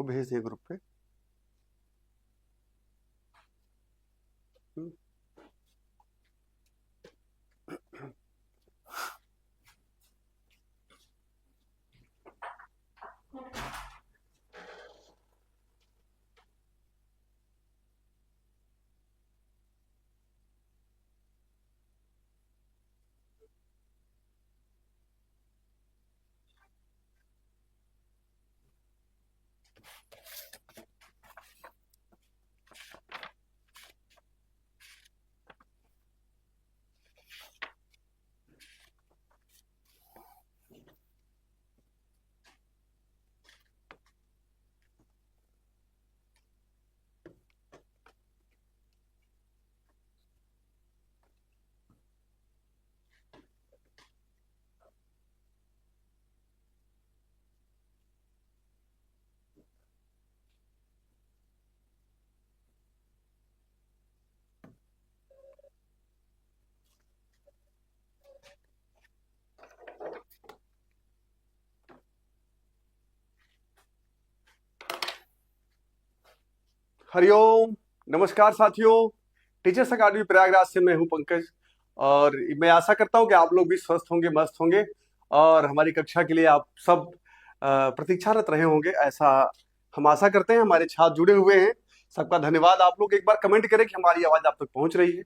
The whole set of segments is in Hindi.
वो भेज दिए ग्रुप पे। हरिओम, नमस्कार साथियों। टीचर्स अकादमी प्रयागराज से मैं हूं पंकज, और मैं आशा करता हूं कि आप लोग भी स्वस्थ होंगे, मस्त होंगे, और हमारी कक्षा के लिए आप सब प्रतीक्षारत रहे होंगे, ऐसा हम आशा करते हैं। हमारे छात्र जुड़े हुए हैं, सबका धन्यवाद। आप लोग एक बार कमेंट करें कि हमारी आवाज आप तक पहुंच रही है।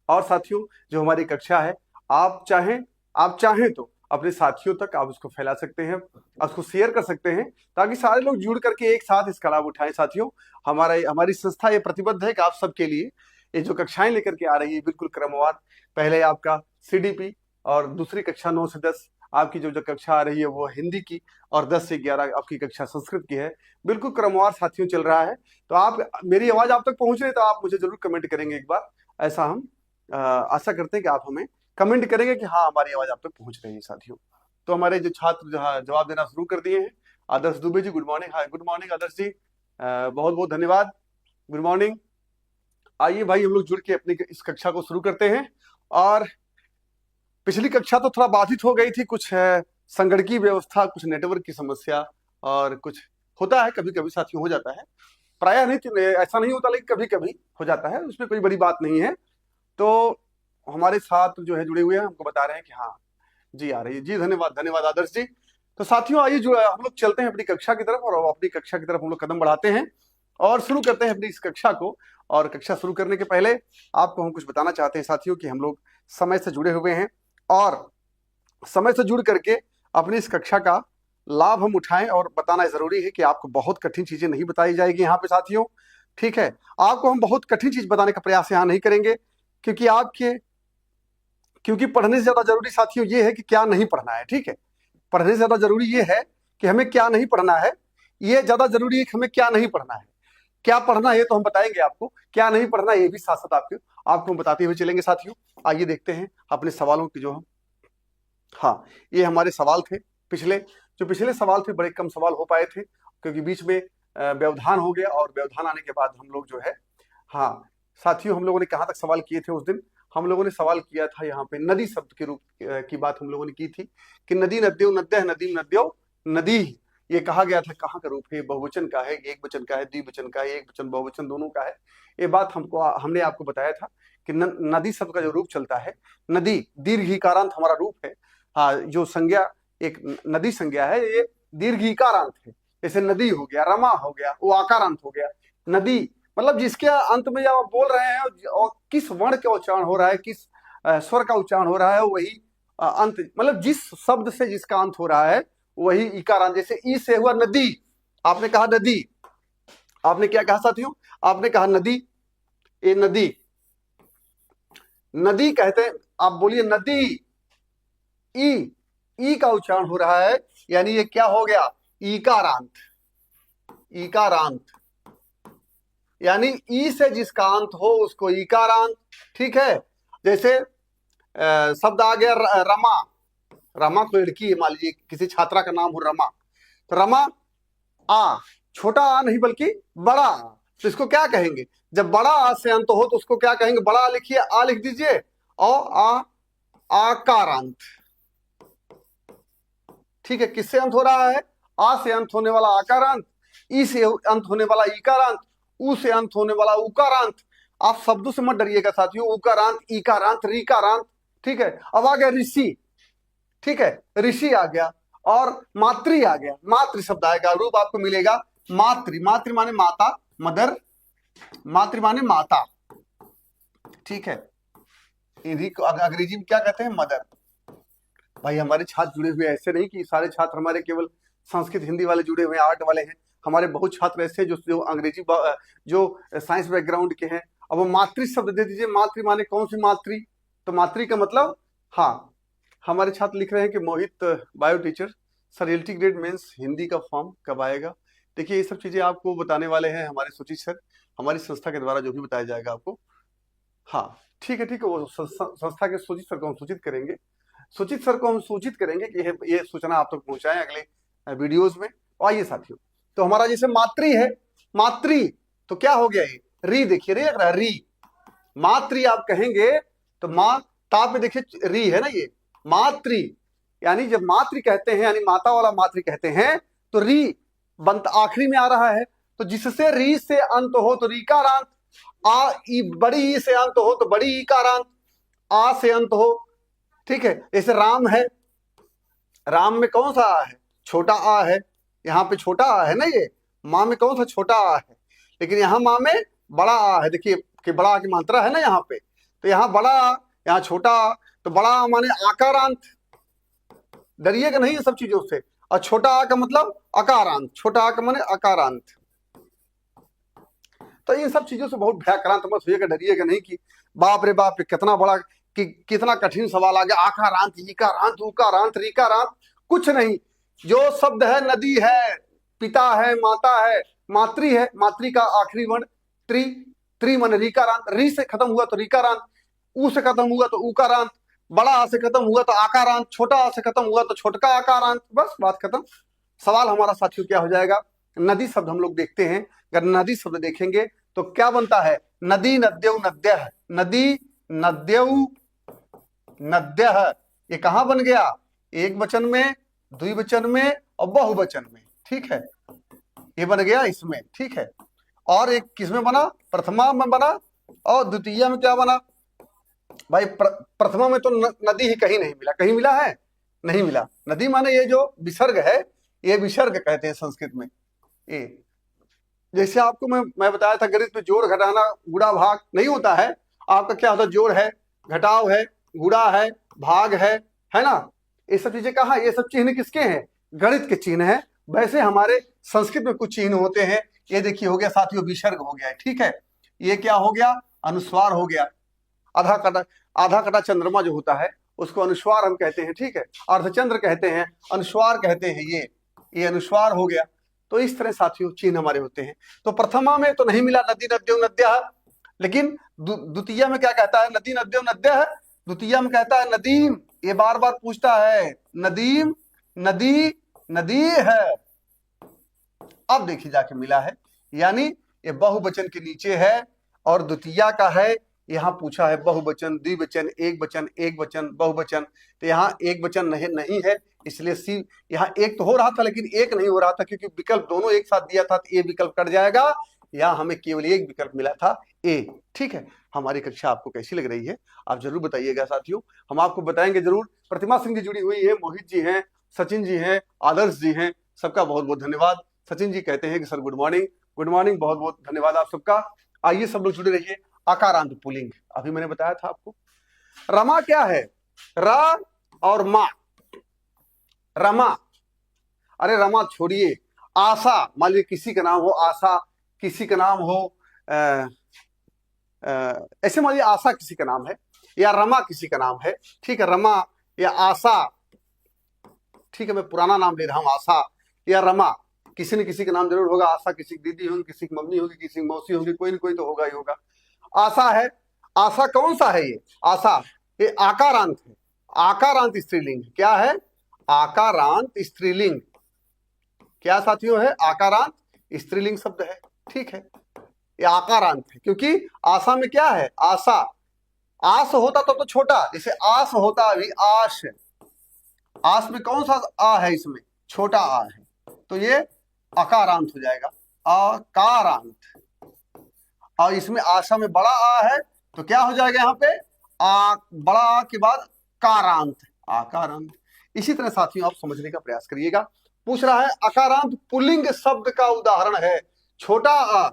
और साथियों, जो हमारी कक्षा है, आप चाहें तो अपने साथियों तक आप उसको फैला सकते हैं, उसको शेयर कर सकते हैं, ताकि सारे लोग जुड़ करके एक साथ इसका लाभ उठाएं। साथियों, हमारी संस्था ये प्रतिबद्ध है कि आप सबके लिए ये जो कक्षाएं लेकर के आ रही है, बिल्कुल क्रमवार, पहले आपका सीडीपी और दूसरी कक्षा 9 से 10 आपकी जो कक्षा आ रही है वो हिंदी की, और 10 से 11 आपकी कक्षा संस्कृत की है। बिल्कुल क्रमवार साथियों चल रहा है। तो आप, मेरी आवाज आप तक पहुंच रही है तो आप मुझे जरूर कमेंट करेंगे एक बार, ऐसा हम आशा करते हैं कि आप हमें कमेंट करेंगे कि हाँ, हमारी आवाज आप तक पहुंच रही है साथियों। तो हमारे जो छात्र जवाब देना शुरू कर दिए हैं। आदर्श दुबे जी, गुड मॉर्निंग। हाय, गुड मॉर्निंग आदर्श जी, बहुत बहुत धन्यवाद, गुड मॉर्निंग। आइए भाई, हम लोग जुड़ के अपनी इस कक्षा को शुरू करते हैं। और पिछली कक्षा तो थोड़ा बाधित हो गई थी, कुछ संगणकीय व्यवस्था, कुछ नेटवर्क की समस्या, और कुछ होता है, कभी कभी साथियों हो जाता है। प्रायः नहीं, ऐसा नहीं होता, लेकिन कभी कभी हो जाता है, उसमें कोई बड़ी बात नहीं है। तो हमारे साथ जो है जुड़े हुए हैं, हमको बता रहे हैं कि हाँ जी आ रही है जी। धन्यवाद, धन्यवाद आदर्श जी। तो साथियों, आइए जो हम लोग चलते हैं अपनी कक्षा की तरफ, और अपनी कक्षा की तरफ हम लोग कदम बढ़ाते हैं और शुरू करते हैं अपनी इस कक्षा को। और कक्षा शुरू करने के पहले आपको हम कुछ बताना चाहते हैं साथियों, कि हम लोग समय से जुड़े हुए हैं, और समय से जुड़ करके अपनी इस कक्षा का लाभ हम उठाएं। और बताना जरूरी है कि आपको बहुत कठिन चीजें नहीं बताई जाएगी यहाँ पे साथियों, ठीक है। आपको हम बहुत कठिन चीज बताने का प्रयास यहाँ नहीं करेंगे, क्योंकि पढ़ने से ज्यादा जरूरी साथियों ये है कि क्या नहीं पढ़ना है, ठीक है। पढ़ने से ज्यादा जरूरी ये है कि हमें क्या नहीं पढ़ना है, ये ज्यादा जरूरी है कि हमें क्या नहीं पढ़ना है। क्या पढ़ना है तो हम बताएंगे आपको, क्या नहीं पढ़ना ये भी साथ साथ आपको हम बताते हुए चलेंगे साथियों। आइए देखते हैं अपने सवालों की जो हम, हाँ, ये हमारे सवाल थे। पिछले सवाल थे, बड़े कम सवाल हो पाए थे, क्योंकि बीच में व्यवधान हो गया, और व्यवधान आने के बाद हम लोग जो है, हाँ साथियों, हम लोगों ने कहाँ तक सवाल किए थे उस दिन? हम लोगों ने सवाल किया था यहाँ पे नदी शब्द के रूप की बात हम लोगों ने की थी, कि नदी नद्यो नद्यः नदीम नद्यो नदी। ये कहा गया था, कहाँ का रूप है? बहुवचन का है, एक वचन का है, द्विवचन का है, एक वचन बहुवचन दोनों का है। ये बात हमने आपको बताया था कि नदी शब्द का जो रूप चलता है, नदी दीर्घ ईकारांत हमारा रूप है। हाँ, जो संज्ञा एक नदी संज्ञा है, ये दीर्घ ईकारांत है। जैसे नदी हो गया, रमा हो गया, वो आकारांत हो गया। नदी मतलब जिसके अंत में जब आप बोल रहे हैं और किस वर्ण का उच्चारण हो रहा है, किस स्वर का उच्चारण हो रहा है, वही अंत, मतलब जिस शब्द से जिसका अंत हो रहा है वही इकारांत। जैसे ई से हुआ नदी, आपने कहा नदी, आपने क्या कहा साथियों? आपने कहा नदी। ये नदी, नदी कहते हैं, आप बोलिए नदी। ई का उच्चारण हो रहा है, यानी ये क्या हो गया? ईकारांत। ईकारांत यानी ई से जिसका अंत हो उसको ईकारांत, ठीक है। जैसे शब्द आ गया रमा। रमा कोई लड़की है, मान लीजिए किसी छात्रा का नाम हो रमा, तो रमा आ, छोटा आ नहीं बल्कि बड़ा आ, तो इसको क्या कहेंगे? जब बड़ा आ से अंत हो तो उसको क्या कहेंगे? बड़ा आ लिखिए, आ लिख दीजिए, और आकारांत, ठीक है। किससे अंत हो रहा है? आ से अंत होने वाला आकारांत ई से अंत होने वाला ईकारांत, ऊ से अंत होने वाला उकारांत। आप शब्दों से मत डरिएगा साथियों, उकारांत, ईकारांत, रीकारांत, ठीक है। अब आ गया ऋषि, ठीक है, ऋषि आ गया, और मातृ आ गया, मातृ शब्द आएगा, रूप आपको मिलेगा मातृ। मातृ माने माता, मदर, मातृ माने माता, ठीक है। अंग्रेजी में क्या कहते हैं, मदर। भाई हमारे छात्र जुड़े हुए ऐसे नहीं कि सारे छात्र हमारे केवल संस्कृत हिंदी वाले जुड़े हुए हैं, आर्ट वाले हैं। हमारे बहुत छात्र ऐसे जो अंग्रेजी जो साइंस बैकग्राउंड के हैं। अब वो मातृ शब्द दे दीजिए, मातृ माने कौन सी मातृ, तो मातृ का मतलब, हाँ, हमारे छात्र लिख रहे हैं कि Mohit bio teacher sir reality grade mains Hindi का फॉर्म कब आएगा। देखिए ये सब चीजें आपको बताने वाले हैं हमारे सुचित सर, हमारी संस्था के द्वारा जो भी बताया जाएगा आपको। हाँ ठीक है, ठीक है, वो संस्था के सुचित सर को हम सूचित करेंगे, सूचित सर को हम सूचित करेंगे कि ये सूचना आप तक पहुंचाएं अगले वीडियोज में। आइए साथियों, तो हमारा जैसे मातृ है, मातृ तो क्या हो गया, ये री, देखिए री लग रहा है, री। मातृ आप कहेंगे तो माँ ता पे देखिए री है ना, ये मातृ, यानी जब मातृ कहते हैं यानी माता वाला मातृ कहते हैं तो री बंत आखिरी में आ रहा है, तो जिससे री से अंत हो तो रीकारांत, आ ई बड़ी ई से अंत हो तो बड़ी ईकारांत, आ से अंत हो, ठीक है। जैसे राम है, राम में कौन सा आ है, छोटा आ है, यहाँ पे छोटा आ है ना, ये माँ में कौन सा छोटा आ है, लेकिन यहाँ माँ में बड़ा आ है। देखिए कि बड़ा आ की मात्रा है ना यहाँ पे, तो यहाँ बड़ा आ, यहाँ छोटा आ, तो बड़ा आ माने आकारांत, डरिएगा नहीं ये सब चीजों से। और छोटा आ का मतलब अकारांत, छोटा आ का माने अकारांत। तो इन सब चीजों से बहुत भयाक्रांत मत होइएगा, डरिएगा नहीं कि बाप रे बाप कितना बड़ा कितना कठिन सवाल आ गया, आकारांत, ईकारांत, उकारांत, रीकारांत, कुछ नहीं। जो शब्द है, नदी है, पिता है, माता है, मातृ है, मातृ का आखिरी वर्ण त्रि, त्रि मन रीकारांत, री से खत्म हुआ तो रीकारांत, ऊ से खत्म हुआ तो उकारांत, बड़ा आ से खत्म हुआ तो आकारांत, छोटा आ से खत्म हुआ तो छोटका आकारांत, बस बात खत्म। सवाल हमारा साथियों क्या हो जाएगा, नदी शब्द हम लोग देखते हैं, अगर नदी शब्द देखेंगे तो क्या बनता है, नदी, नद्यौ, नद्यः, नदी, नद्यौ, नद्यः, ये कहां बन गया, एक वचन में, द्विवचन में और बहुवचन में, ठीक है, ये बन गया इसमें, ठीक है। और एक किसमें बना, प्रथमा में बना, और द्वितीय में क्या बना भाई, प्रथमा में तो नदी ही कहीं नहीं मिला, कहीं मिला है, नहीं मिला। नदी माने ये जो विसर्ग है, ये विसर्ग कहते हैं संस्कृत में। ये जैसे आपको मैं बताया था गणित में जोड़ घटाना गुणा भाग नहीं होता है, आपका क्या होता है, जोड़ है, घटाव है, गुणा है, भाग है ना, ये सब चीजें कहा, ये सब चिन्ह किसके हैं, गणित के चिन्ह है। वैसे हमारे संस्कृत में कुछ चिन्ह होते हैं, ये देखिए हो गया साथियों विसर्ग हो गया, ठीक है। ये क्या हो गया, अनुस्वार हो गया, आधा कटा चंद्रमा जो होता है उसको अनुस्वार हम कहते हैं, ठीक है, अर्धचंद्र कहते हैं, अनुस्वार कहते हैं, ये अनुस्वार हो गया। तो इस तरह साथियों चिन्ह हमारे होते हैं। तो प्रथमा में तो नहीं मिला नदी, नद्यौ, नद्यः, लेकिन द्वितीय में क्या कहता है, नदी, नद्यौ, नद्यः, द्वितीय में कहता है नदीम, ये बार बार पूछता है, नदीम, नदी, नदी है। अब देखिए जाके मिला है, यानी ये बहुवचन के नीचे है और द्वितीय का है, यहाँ पूछा है बहुवचन, द्विवचन, एक वचन, एक वचन, बहुवचन, तो यहाँ एक वचन नहीं है, इसलिए सी यहाँ एक तो हो रहा था लेकिन एक नहीं हो रहा था, क्योंकि विकल्प दोनों एक साथ दिया था तो ए विकल्प कट जाएगा, यहाँ हमें केवल एक विकल्प मिला था ए, ठीक है। हमारी कक्षा आपको कैसी लग रही है आप जरूर बताइएगा साथियों, हम आपको बताएंगे जरूर। प्रतिमा सिंह जी जुड़ी हुई है, मोहित जी हैं, सचिन जी हैं, आदर्श जी हैं, सबका बहुत बहुत धन्यवाद। सचिन जी कहते हैं कि sir good morning, good morning, बहुत बहुत धन्यवाद आप सबका। आइए सब लोग जुड़े रहिए। आकारांत पुल्लिंग अभी मैंने बताया था आपको। रमा क्या है, र और मा, रमा, अरे रमा छोड़िए, आशा, मान लीजिए किसी का नाम हो आशा, किसी का नाम हो ऐसे मान लीजिए आशा किसी का नाम है, या रमा किसी का नाम है, ठीक है, रमा या आशा, ठीक है, मैं पुराना नाम ले रहा हूं, आशा या रमा, किसी न किसी का नाम जरूर होगा, आशा किसी की दीदी होगी, किसी की मम्मी होगी, किसी की मौसी होगी, कोई न कोई तो होगा ही होगा। आशा है, आशा कौन सा है, ये आशा, ये आकारांत है, आकारांत स्त्रीलिंग, क्या है, आकारांत स्त्रीलिंग, क्या साथियों है, आकारांत स्त्रीलिंग शब्द है, ठीक है, ये आकारांत है, क्योंकि आशा में क्या है, आशा, आस होता तो छोटा, जैसे आस होता अभी आश, आस में कौन सा आ है, इसमें छोटा आ है, तो ये अकारांत हो जाएगा, अकारांत। और इसमें आशा में बड़ा आ है तो क्या हो जाएगा यहाँ पे आ, बड़ा आ के बाद कारांत, आकारांत। इसी तरह साथियों आप समझने का प्रयास करिएगा। पूछ रहा है अकारांत पुल्लिंग शब्द का उदाहरण है छोटा आ,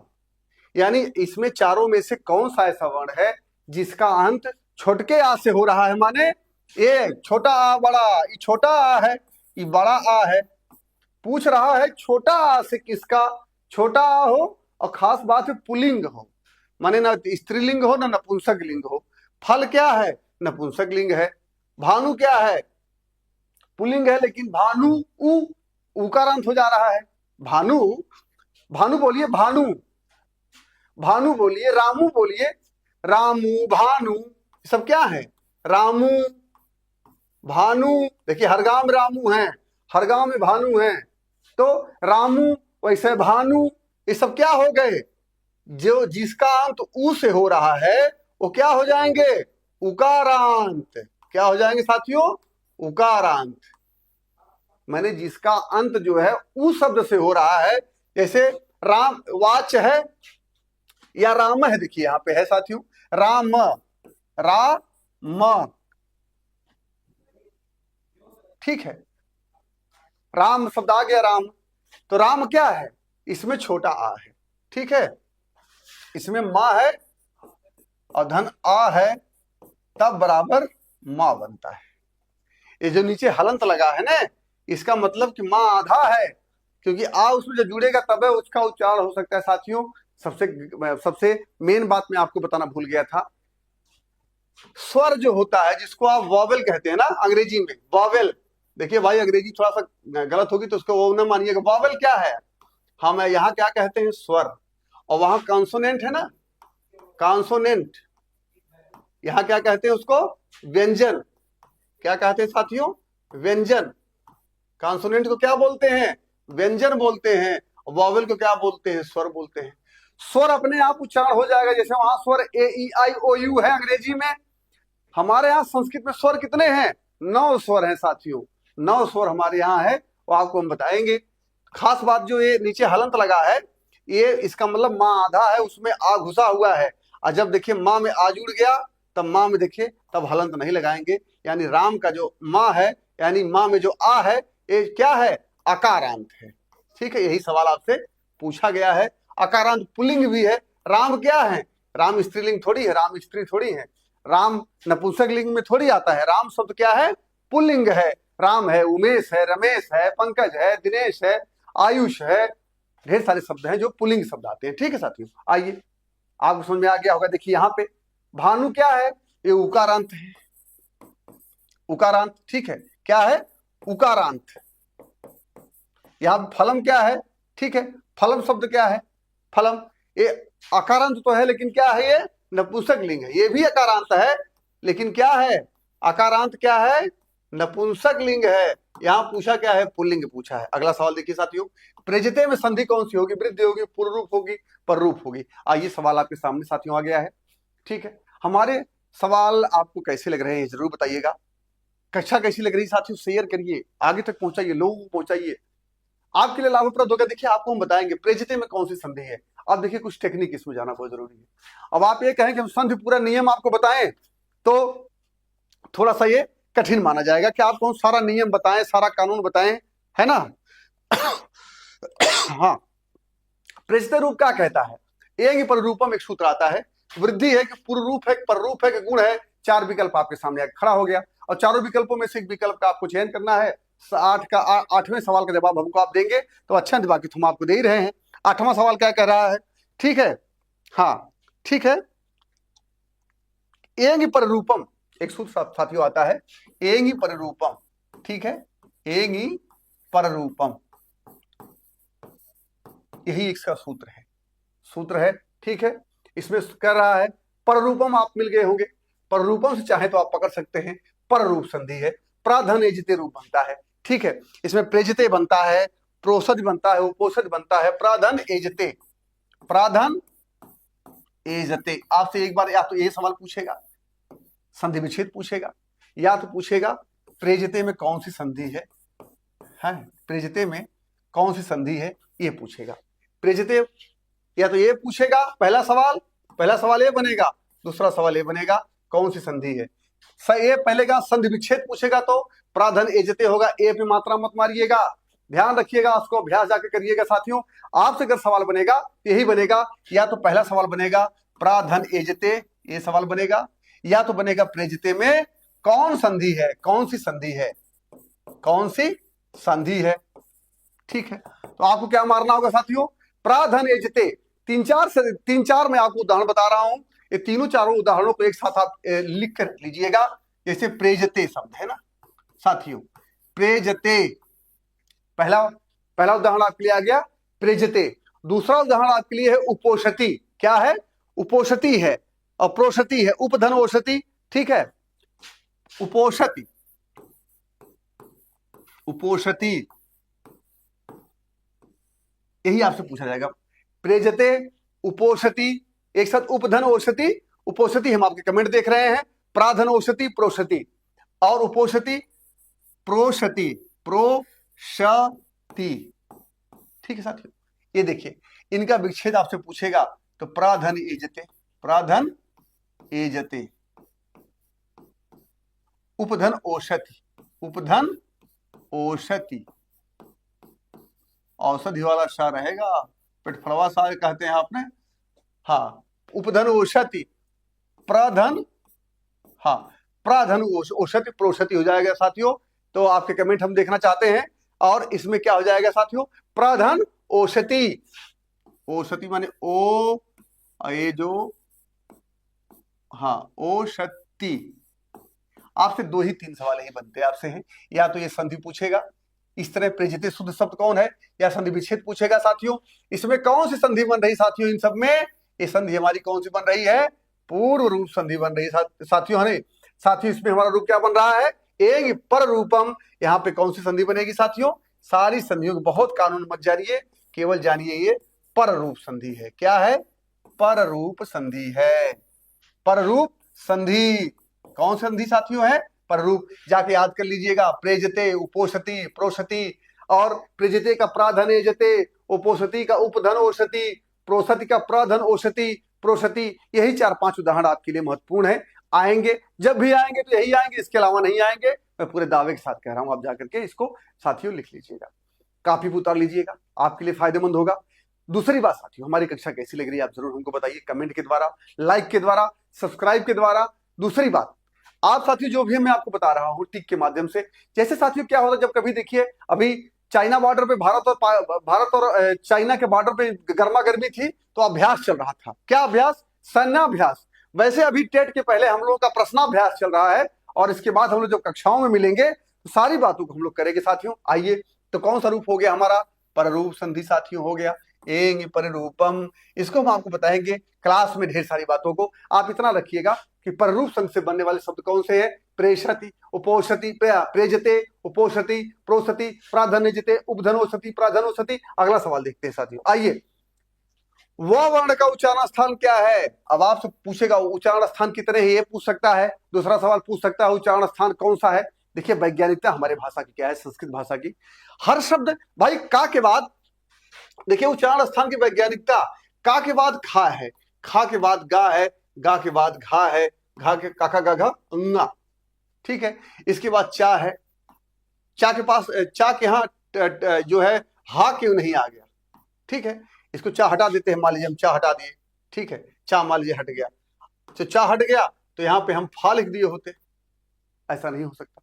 यानी इसमें चारों में से कौन सा ऐसा वर्ण है जिसका अंत छोटके आ से हो रहा है। माने ये छोटा आ बड़ा, ये छोटा आ है, ये बड़ा आ है। पूछ रहा है छोटा आ से किसका छोटा आ हो, और खास बात है पुल्लिंग हो, माने ना स्त्रीलिंग हो ना नपुंसक लिंग हो। फल क्या है, नपुंसक लिंग है। भानु क्या है, पुल्लिंग है, लेकिन भानु उकारांत हो जा रहा है। भानु, भानु बोलिए भानु, भानु बोलिए, रामू बोलिए, रामू भानु, सब क्या है, रामू भानु। देखिए हर गांव में रामू है, हर गांव में भानु है, तो रामू वैसे भानु, ये सब क्या हो गए, जो जिसका अंत उ से हो रहा है वो क्या हो जाएंगे, उकारांत। क्या हो जाएंगे साथियों, उकारांत। मैंने जिसका अंत जो है उ शब्द से हो रहा है, जैसे राम वाच है या राम है, देखिए यहां पे है साथियों राम, राम, ठीक है, राम शब्द आ गया राम, तो राम क्या है, इसमें छोटा आ है, ठीक है, इसमें मां है और धन आ है, तब बराबर मां बनता है। ये जो नीचे हलंत लगा है ना, इसका मतलब कि मां आधा है, क्योंकि आ उसमें जो जुड़ेगा तब है उसका उच्चारण हो सकता है साथियों। सबसे मेन बात मैं आपको बताना भूल गया था, स्वर जो होता है जिसको आप वॉवेल कहते हैं ना अंग्रेजी में, वॉवेल। देखिए भाई अंग्रेजी थोड़ा सा गलत होगी तो उसको वो न मानिएगा। वॉवेल क्या है, हम यहाँ क्या कहते हैं, स्वर, और वहां कॉन्सोनेंट है ना, कॉन्सोनेंट, यहाँ क्या कहते हैं उसको, व्यंजन। क्या कहते हैं साथियों, व्यंजन। कॉन्सोनेंट को क्या बोलते हैं, व्यंजन बोलते हैं। वॉवेल को क्या बोलते हैं, स्वर बोलते हैं। स्वर अपने आप उच्चारण हो जाएगा, जैसे वहां स्वर ए ई आई ओ यू है अंग्रेजी में, हमारे यहाँ संस्कृत में स्वर कितने हैं, 9 स्वर हैं साथियों, 9 स्वर हमारे यहाँ है, वो आपको हम बताएंगे। खास बात जो ये नीचे हलंत लगा है, ये इसका मतलब माँ आधा है, उसमें आ घुसा हुआ है, और जब देखिए माँ में आ जुड़ गया तब माँ में देखिए तब हलंत नहीं लगाएंगे। यानी राम का जो माँ है, यानी माँ में जो आ है, ये क्या है, अकारांत है, ठीक है। यही सवाल आपसे पूछा गया है। अकारांत पुल्लिंग भी है, राम क्या है, राम स्त्रीलिंग थोड़ी है, राम स्त्री थोड़ी है, राम नपुंसक लिंग में थोड़ी आता है, राम शब्द क्या है, पुल्लिंग है। राम है, उमेश है, रमेश है, पंकज है, दिनेश है, आयुष है, ढेर सारे शब्द हैं जो पुल्लिंग शब्द आते हैं, ठीक है साथियों। आइए आपको समझ में आ गया होगा। देखिए यहाँ पे भानु क्या है, ये उकारांत है, उकारांत, ठीक है, क्या है, उकारांत। यहाँ फलम क्या है, ठीक है, फलम शब्द क्या है, फलम, ये अकारांत तो है लेकिन क्या है, ये नपुंसक लिंग है। ये भी अकारांत है लेकिन क्या है, अकारांत क्या है, नपुंसक लिंग है। यहाँ पूछा क्या है, पुल्लिंग पूछा है। अगला सवाल देखिए साथियों, प्रजते में संधि कौन सी होगी, वृद्धि होगी, पूर्वरूप होगी, पररूप होगी। आइए सवाल आपके सामने साथियों आ गया है, ठीक है। हमारे सवाल आपको कैसे लग रहे हैं जरूर बताइएगा। कक्षा कैसी लग रही है साथियों, शेयर करिए, आगे तक पहुंचाइए, लोगों को पहुंचाइए, आपके लिए लाभप्रद होगा। देखिए आपको हम बताएंगे प्रजते में कौन सी संधि है। अब देखिए कुछ टेक्निक इसमें जाना बहुत जरूरी है। अब आप ये कहें कि हम संधि पूरा नियम आपको बताएं तो थोड़ा सा ये कठिन माना जाएगा कि आपको हम सारा नियम बताएं, सारा कानून बताएं, है ना। हाँ, प्रजते रूप क्या कहता है, एक पर रूपम एक सूत्र आता है, वृद्धि है कि पूर्व रूप है, पर रूप है कि गुण है। 4 विकल्प आपके सामने खड़ा हो गया, और चारों विकल्पों में से एक विकल्प का आपको चयन करना है। 8वें सवाल का जवाब हमको आप देंगे तो अच्छा, बाकी तो हम आपको दे ही रहे हैं। 8वां सवाल क्या कह रहा है, ठीक है, हाँ ठीक है, एंगी पर रूपम एक सूत्र साथियों आता है, एंगी पर रूपम, ठीक है, एंगी पर रूपम, यही इसका सूत्र है, ठीक है। इसमें कह रहा है पर रूपम, आप मिल गए होंगे, पर रूपम से चाहे तो आप पकड़ सकते हैं, पर रूप संधि है, प्राधन एजते रूप बनता है, ठीक है। इसमें प्रेजते बनता है, प्रोसज बनता है, उपोसज बनता है, प्राधन एजते, प्राधन एजते। आपसे एक बार या तो ये सवाल पूछेगा, संधि विच्छेद पूछेगा, या तो पूछेगा प्रेजते में कौन सी संधि है, प्रेजते में कौन सी संधि है, ये पूछेगा। प्रेजते, या तो ये पूछेगा पहला सवाल ये बनेगा, दूसरा सवाल ये बनेगा कौन सी संधि है। ये पहले का संधि विच्छेद पूछेगा तो प्राधन एजते होगा, ए पे मात्रा मत मारिएगा, ध्यान रखिएगा, उसको अभ्यास जाकर करिएगा साथियों। आपसे अगर सवाल बनेगा यही बनेगा, या तो पहला सवाल बनेगा प्राधन एजते, ये सवाल बनेगा, या तो बनेगा प्रेजते में कौन संधि है, कौन सी संधि है, कौन सी संधि है। ठीक है, तो आपको क्या मारना होगा साथियों, प्राधन एजते। तीन चार मैं आपको उदाहरण बता रहा हूं, ये तीनों चारों उदाहरणों को एक साथ आप लिख कर लीजिएगा। जैसे प्रेजते शब्द है ना साथियों, प्रेजते, पहला उदाहरण आपके लिए आ गया प्रेजते। दूसरा उदाहरण आपके लिए है उपोषति। क्या है, उपोषति है, अप्रोषति है, उपधन औषधि। ठीक है, उपोषति, उपोषति यही आपसे पूछा जाएगा। प्रेजते, उपोषति, एक साथ उपधन औषधि, उपोषति हम आपके कमेंट देख रहे हैं, प्राधन औषधि प्रोषति, और उपोषति प्रोषति, प्रोषति। ठीक है साथियों, ये देखिए इनका विच्छेद आपसे पूछेगा तो प्राधन एजते, प्राधन एजते, उपधन औषधि, उपधन औषधि, औषधि वाला सा रहेगा, पेटफड़वा सा कहते हैं आपने, हाँ, उपधन औषधि, प्रधन, हाँ, प्राधन औषधि प्रोषति हो जाएगा साथियों। तो आपके कमेंट हम देखना चाहते हैं, और इसमें क्या हो जाएगा साथियों, प्रधन औषधि, औषधि माने ओ, ये जो, हाँ, औषधि। आपसे 2 ही 3 सवाल ही बनते हैं आपसे हैं, या तो ये संधि पूछेगा, इस तरह प्रेजिते शुद्ध शब्द कौन है, या संधि विच्छेद पूछेगा साथियों। इसमें कौन सी संधि बन रही साथियों, इन सब में ये संधि हमारी कौन सी बन रही है, पूर्व रूप संधि बन रही है साथियों। है साथियों, इसमें हमारा रूप क्या बन रहा है, एक पर रूपम। यहाँ पे कौन सी संधि बनेगी साथियों, सारी संधियों को बहुत कानून मत जानिए, केवल जानिए ये पर रूप संधि है। क्या है, पर रूप संधि है, पर रूप संधि। कौन सी संधि साथियों है, पर रूप। जाके याद कर लीजिएगा, प्रेजते, उपोषति, प्रोषति, और प्रेजते का प्राधन एजते, उपोषति का उपधन औषधि, प्रोषति का प्रधन औषधि, प्रोषति। यही 4-5 उदाहरण आपके लिए महत्वपूर्ण है, आएंगे, जब भी आएंगे तो यही आएंगे, इसके अलावा नहीं आएंगे। मैं पूरे दावे के साथ कह रहा हूं, आप जाकर के इसको साथियों लिख लीजिएगा, कापी पर उतार लीजिएगा, आपके लिए फायदेमंद होगा। दूसरी बात साथियों, हमारी कक्षा कैसी लग रही है आप जरूर हमको बताइए, कमेंट के द्वारा, लाइक के द्वारा, सब्सक्राइब के द्वारा। दूसरी बात, आप साथियों जो भी मैं आपको बता रहा हूं टिक के माध्यम से, जैसे साथियों क्या होता है, जब कभी देखिए अभी चाइना बॉर्डर पे भारत और चाइना के बॉर्डर पे गर्मा गर्मी थी, तो अभ्यास चल रहा था। क्या अभ्यास, सैन्याभ्यास। वैसे अभी टेट के पहले हम लोगों का प्रश्नाभ्यास चल रहा है, और इसके बाद हम लोग जब कक्षाओं में मिलेंगे तो सारी बातों को हम लोग करेंगे साथियों। आइए, तो कौन सा रूप हो गया हमारा, पररूप संधि साथियों हो गया, एंग पररूपम। इसको हम आपको बताएंगे क्लास में, ढेर सारी बातों को। आप इतना रखिएगा कि पररूप संधि से बनने वाले शब्द कौन से हैं, प्रेषति, उपोषति, प्रेजते, उपोषति, प्रोषति, प्राधान्यजते, उपधनोषति, प्राधानोषति। अगला सवाल देखते हैं साथियों, आइए। वह वर्ण का उच्चारण स्थान क्या है। अब आपसे पूछेगा उच्चारण स्थान कितने हैं, ये पूछ सकता है। दूसरा सवाल पूछ सकता है उच्चारण स्थान कौन सा है। देखिए वैज्ञानिकता हमारे भाषा की क्या है, संस्कृत भाषा की। हर शब्द भाई का के बाद, देखिए उच्चारण स्थान की वैज्ञानिकता, का के बाद खा है, खा के बाद गा है, गा के बाद घा है, घा के काका गा घा अंगा। ठीक है, इसके बाद चा है, चा के पास, चा के यहाँ जो है हा क्यों नहीं आ गया। ठीक है, इसको चा हटा देते हैं, मान लीजिए हम चा हटा दिए। ठीक है, चा मान लीजिए हट गया, तो चा हट गया तो यहाँ पे हम फा लिख दिए होते, ऐसा नहीं हो सकता।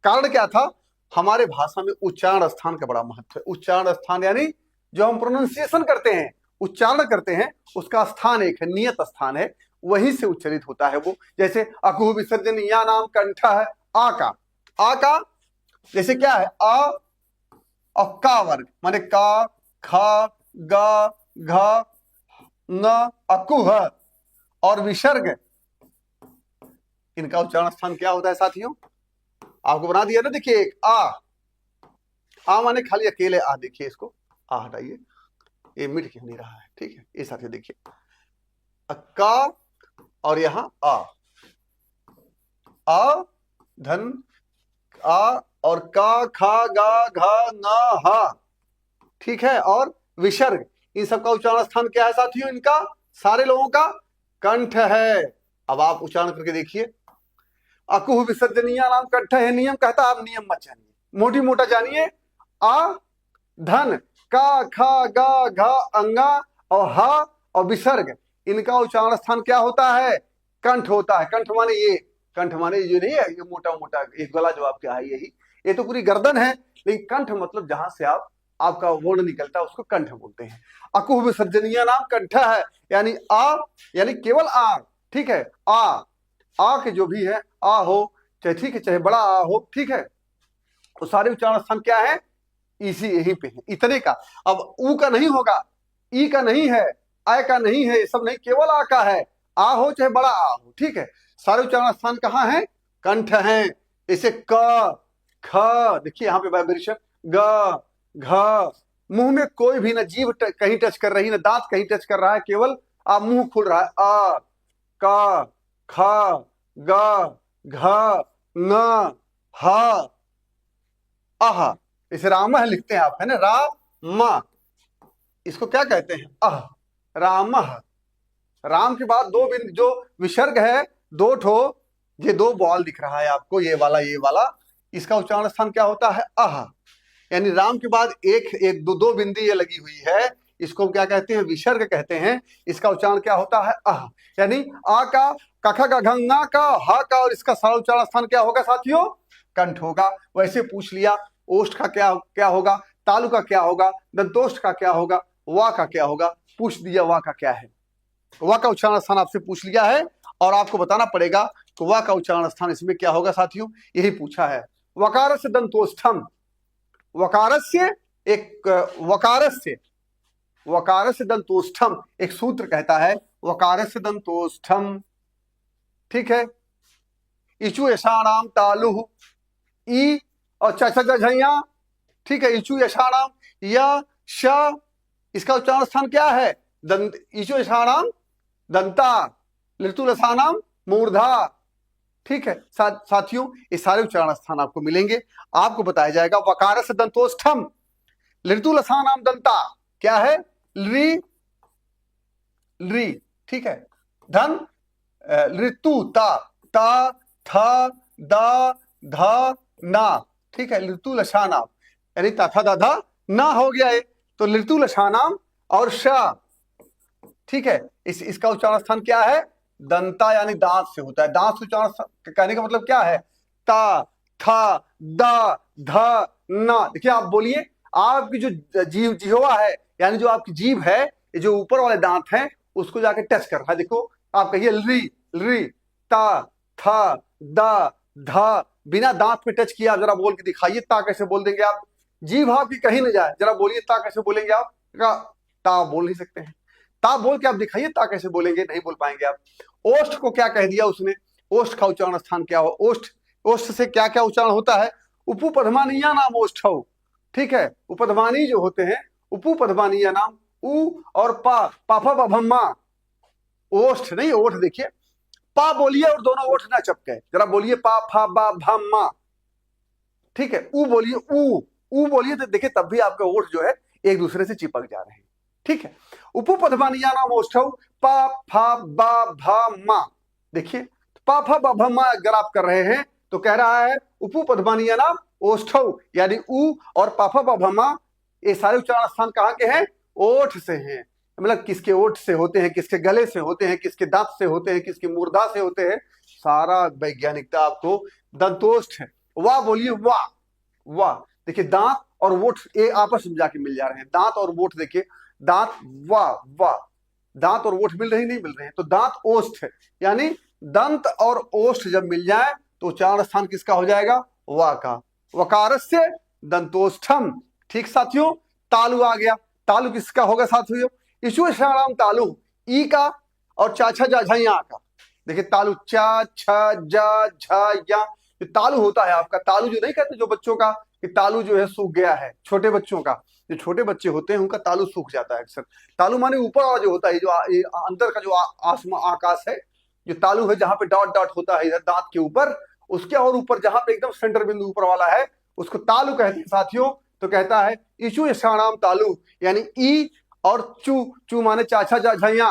कारण क्या था, हमारे भाषा में उच्चारण स्थान का बड़ा महत्व है। उच्चारण स्थान यानी जो हम प्रोनाउंसिएशन करते हैं, उच्चारण करते हैं, उसका स्थान एक है, नियत स्थान है, वहीं से उच्चरित होता है वो। जैसे अकुह विसर्जन या नाम कंठ है, आ का, आ का जैसे क्या है, आ और का वर्ग, माने का, खा, गा, घा, न, अकुह और विसर्ग, इनका उच्चारण स्थान क्या होता है साथियों, आपको बना दिया ना। देखिए एक आ माने खाली अकेले आ, देखिए इसको आ हटाइए, ये मिट क्यों नहीं रहा है। ठीक है, ये साथियों देखिए, का और यहां आ धन आ और का, खा, गा, घा, ना, हा। ठीक है, और विसर्ग, इन सबका उच्चारण स्थान क्या है साथियों? इनका सारे लोगों का कंठ है। अब आप उच्चारण करके देखिए। अकुह विसर्जनीय नाम कंठ है नियम, कहता आप नियम मत जानिए, मोटी मोटा जानिए। आ धन, का, खा, गा, घा, अंगा और हा और विसर्ग, इनका उच्चारण स्थान क्या होता है? कंठ होता है। कंठ माने ये, कंठ माने जो नहीं है ये मोटा मोटा एक गला जो आपका है, यही ये तो पूरी गर्दन है, लेकिन कंठ मतलब जहां से आपका वर्ण निकलता है उसको कंठ बोलते हैं। अकुह विसर्जनीय नाम कंठ है, यानी आ यानी केवल आ, ठीक है। आ के जो भी है, आ हो चाहे ठीक है, चाहे बड़ा आ हो, ठीक है, तो सारे उच्चारण स्थान क्या है? इसी यहीं पे है, इतने का। अब ऊ का नहीं होगा, ई का नहीं है, आय का नहीं है, ये सब नहीं, केवल आ का है। आ हो चाहे बड़ा आ हो, ठीक है। सारे उच्चारण स्थान कहाँ है? कंठ है। जैसे क, ख, देखिए यहाँ पे वाइब्रेशन, ग, घ, मुंह में कोई भी ना जीभ कहीं टच कर रही, ना दांत कहीं टच कर रहा है, केवल आप मुंह खुल रहा है। आ, क, ख, ग, घ, न, ह, अह। इसे रामह लिखते हैं आप, है ना, राम, इसको क्या कहते हैं? अह, रामह। राम के बाद दो बिंदु जो विसर्ग है, दो ठो, ये दो बॉल दिख रहा है आपको, ये वाला, इसका उच्चारण स्थान क्या होता है? अह। यानी राम के बाद एक दो बिंदी ये लगी हुई है, इसको क्या कहते हैं? विसर्ग कहते हैं। इसका उच्चारण क्या होता है? अह। यानी आ का, कखा का, घंगा का, हा का, और इसका सारा उच्चारण स्थान क्या होगा साथियों? कंठ होगा। वैसे पूछ लिया ओष्ठ का क्या होगा, तालु का क्या होगा, दंतोष्ठ का क्या होगा, वा का क्या होगा, पूछ दिया वा का क्या है। वा का उच्चारण स्थान आपसे पूछ लिया है और आपको बताना पड़ेगा कि वा का उच्चारण स्थान इसमें क्या होगा साथियों, यही पूछा है। वकारस्य दंतोष्ठम, वकारस्य एक वकारस्य दंतोष्ठम एक सूत्र कहता है, वकारस्य दंतोष्ठम, ठीक है। इचु यशाणाम तालु, ई और झैया, ठीक है। इचु यशाणाम, य, श, इसका उच्चारण स्थान क्या है? दंत, इचु यशाणाम दंता, लृतुलसानाम मूर्धा, ठीक है। साथियों ये सारे उच्चारण स्थान आपको मिलेंगे। आपको बताया जाएगा वकारस्य दंतोष्ठम, लृतुलसानाम दंता क्या है? ली, ली, ठीक है। धन ऋतु, ता, था, दा, धा, ना, ठीक है। ऋतु लशानाम यानी तथा दाधा ना हो गया है, तो ऋतु लशानाम और श, ठीक है। इसका उच्चारण स्थान क्या है? दंता, यानी दांत से होता है। दांत से उच्चारण कहने का मतलब क्या है? ता, था, दा, ध, ना। देखिए आप बोलिए, आपकी जो जिह्वा है, यानी जो आपकी जीभ है, ये जो ऊपर वाले दांत हैं उसको जाके टच कर रहा है। देखो आप कहिए ली, ली, ता, था, दा, धा, बिना दांत पे टच किया जरा बोल के दिखाइए, ता कैसे बोल देंगे आप? जीभ आपकी कहीं न जाए, जरा बोलिए ता कैसे बोलेंगे आप? ता बोल नहीं सकते हैं, ता बोल के आप दिखाइए, ता कैसे बोलेंगे? नहीं बोल पाएंगे आप। ओष्ठ को क्या कह दिया उसने? ओष्ठ का उच्चारण स्थान क्या हो? ओष्ठ, ओष्ठ से क्या क्या उच्चारण होता है? उपपधमानीय नाम ओष्ठ, ठीक है। उपधमानी जो होते हैं, उपपधमानीय नाम, उ और पा, पाफा बभम्मा, ओष्ठ नहीं ओठ। देखिए पा बोलिए और दोनों ओठ ना चपके, जरा बोलिए पा फा बा भम्मा, ठीक है। ऊ बोलिए, ऊ बोलिए तो देखिए तब भी आपके ओठ जो है एक दूसरे से चिपक जा रहे हैं, ठीक है। उपपधमानीय नाम ओष्ठौ, पा फा बा भा मा, देखिए पा फा बा भा मा अगर आप कर रहे हैं तो कह रहा है उपपधमानीय नाम ओष्ठौ, यानी ऊ और पा फा बा भा मा, ये सारे उच्चारण स्थान कहाँ के हैं? ओठ से हैं। मतलब किसके ओठ से होते हैं, किसके गले से होते हैं, किसके दांत से होते हैं, किसकी मूर्धा से होते हैं, सारा वैज्ञानिकता आपको दंतोष्ठ है। वाह बोलिए, वाह, वाह। देखिए दांत और वोट ये आपस में जाके मिल जा रहे हैं, दांत और वोट, देखिए दांत, वाह वाह, दांत और वोट मिल रहे नहीं मिल रहे हैं, तो दांत ओष्ठ है, यानी दंत और ओष्ठ जब मिल जाए तो उच्चारण स्थान किसका हो जाएगा? वा का। वकारस्य दंतोष्ठम, ठीक साथियों। तालु आ गया, तालु किसका होगा साथियों? ईश्वराम तालु, ई का और चा छा जा झा का। देखिए तालु चा छ जा झा या, तालु होता है आपका। तालु जो नहीं कहते जो बच्चों का कि तालु जो है सूख गया है, छोटे बच्चों का, जो छोटे बच्चे होते हैं उनका तालु सूख जाता है अक्सर। तालु माने ऊपर वाला जो होता है, जो अंदर का जो आसमान आकाश है, जो तालु है जहां पे डॉट डॉट होता है इधर दांत के ऊपर, उसके और ऊपर जहां पे एकदम सेंटर बिंदु ऊपर वाला है उसको तालु कहते हैं साथियों। तो कहता है ईशु यशाणाम तालु, यानी ई और चू चू माने चाचा झैया,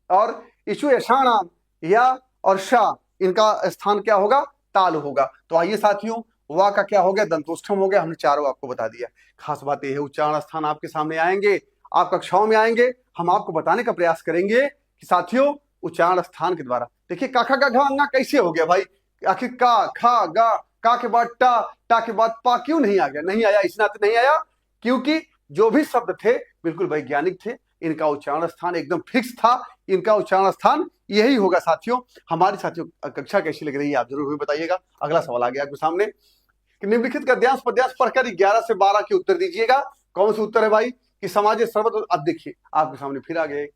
और इशु यशाणाम या और शा, इनका स्थान क्या होगा, ताल होगा। तो आइए साथियों, वा का क्या हो गया, दंतोष्ठम हो गया। हमने चारों आपको बता दिया। खास बात यह है, उच्चारण स्थान आपके सामने आएंगे, आप कक्षाओं में आएंगे, हम आपको बताने का प्रयास करेंगे कि साथियों उच्चारण स्थान के द्वारा देखिए काखा का घा अंगा कैसे हो गया भाई, आखिर का खा गा, का के बाद टा के बाद पा क्यों नहीं आ गया, नहीं आया, इस नाते नहीं आया क्योंकि जो भी शब्द थे बिल्कुल वैज्ञानिक थे, इनका उच्चारण स्थान एकदम फिक्स था, इनका उच्चारण स्थान यही होगा। साथियों हमारी साथियों कक्षा कैसी लग रही है आप जरूर हमें बताइएगा। अगला सवाल आ गया आपके सामने कि निम्नलिखित गद्यांश पद्यांश पढ़कर 11 से 12 के उत्तर दीजिएगा। कौन सा उत्तर है भाई कि समाज सर्वत। अब देखिए आपके सामने फिर आ गए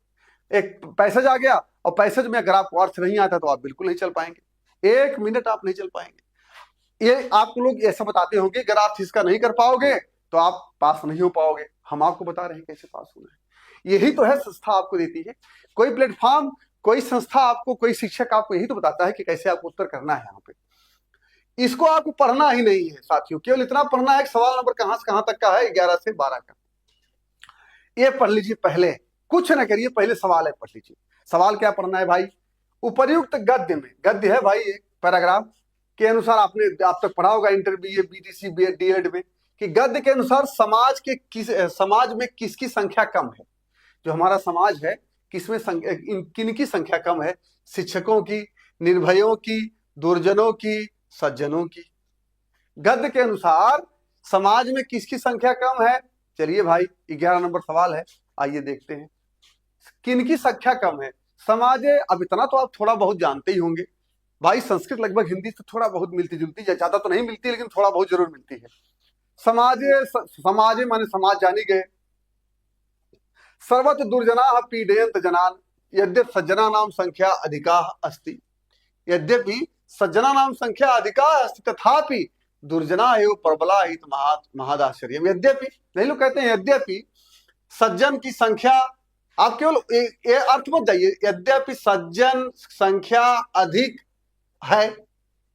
एक पैसेज आ गया, और पैसेज में अगर आपको अर्थ नहीं आता तो आप बिल्कुल नहीं चल पाएंगे, 1 मिनट आप नहीं चल पाएंगे। ये आपको लोग ऐसा बताते होंगे अगर आप इसका नहीं कर पाओगे तो आप पास नहीं हो पाओगे। हम आपको बता रहे हैं कैसे पास होना है। यही तो है संस्था आपको देती है, कोई प्लेटफॉर्म, कोई संस्था आपको, कोई शिक्षक आपको यही तो बताता है कि कैसे आपको उत्तर करना है। यहाँ पे इसको आपको पढ़ना ही नहीं है साथियों, केवल इतना पढ़ना है कि सवाल नंबर कहां से कहां तक का है, 11 से 12 का। ये पढ़ लीजिए, पहले कुछ ना करिए, पहले सवाल है पढ़ लीजिए। सवाल क्या पढ़ना है भाई, उपर्युक्त गद्य में, गद्य है भाई एक पैराग्राफ के अनुसार, आपने आप तक पढ़ा होगा इंटरमीडिएट बीटीसी डीएड में कि गद्य के अनुसार समाज में किसकी संख्या कम है। जो हमारा समाज है किसमें किनकी संख्या कम है, शिक्षकों की, निर्भयों की, दुर्जनों की, सज्जनों की। गद्य के अनुसार समाज में किसकी संख्या कम है। चलिए भाई 11 नंबर सवाल है, आइए देखते हैं किनकी संख्या कम है। समाज, अब इतना तो आप थोड़ा बहुत जानते ही होंगे भाई, संस्कृत लगभग हिंदी से थोड़ा बहुत मिलती जुलती, ज्यादा तो नहीं मिलती लेकिन थोड़ा बहुत जरूर मिलती है। समाज माने समाज जानी गए। सर्वत्र दुर्जना पीडयंत जनान यद्यप सज्जना नाम संख्या अधिका अस्ति, यद्यपि सज्जना नाम संख्या अधिका अस्ति तथापि दुर्जना एवं प्रबला हित महादाश्चर्य। यद्यपि नहीं लोग कहते हैं यद्यपि सज्जन की संख्या, आप केवल ये अर्थ मत जाइए, यद्यपि सज्जन संख्या अधिक है,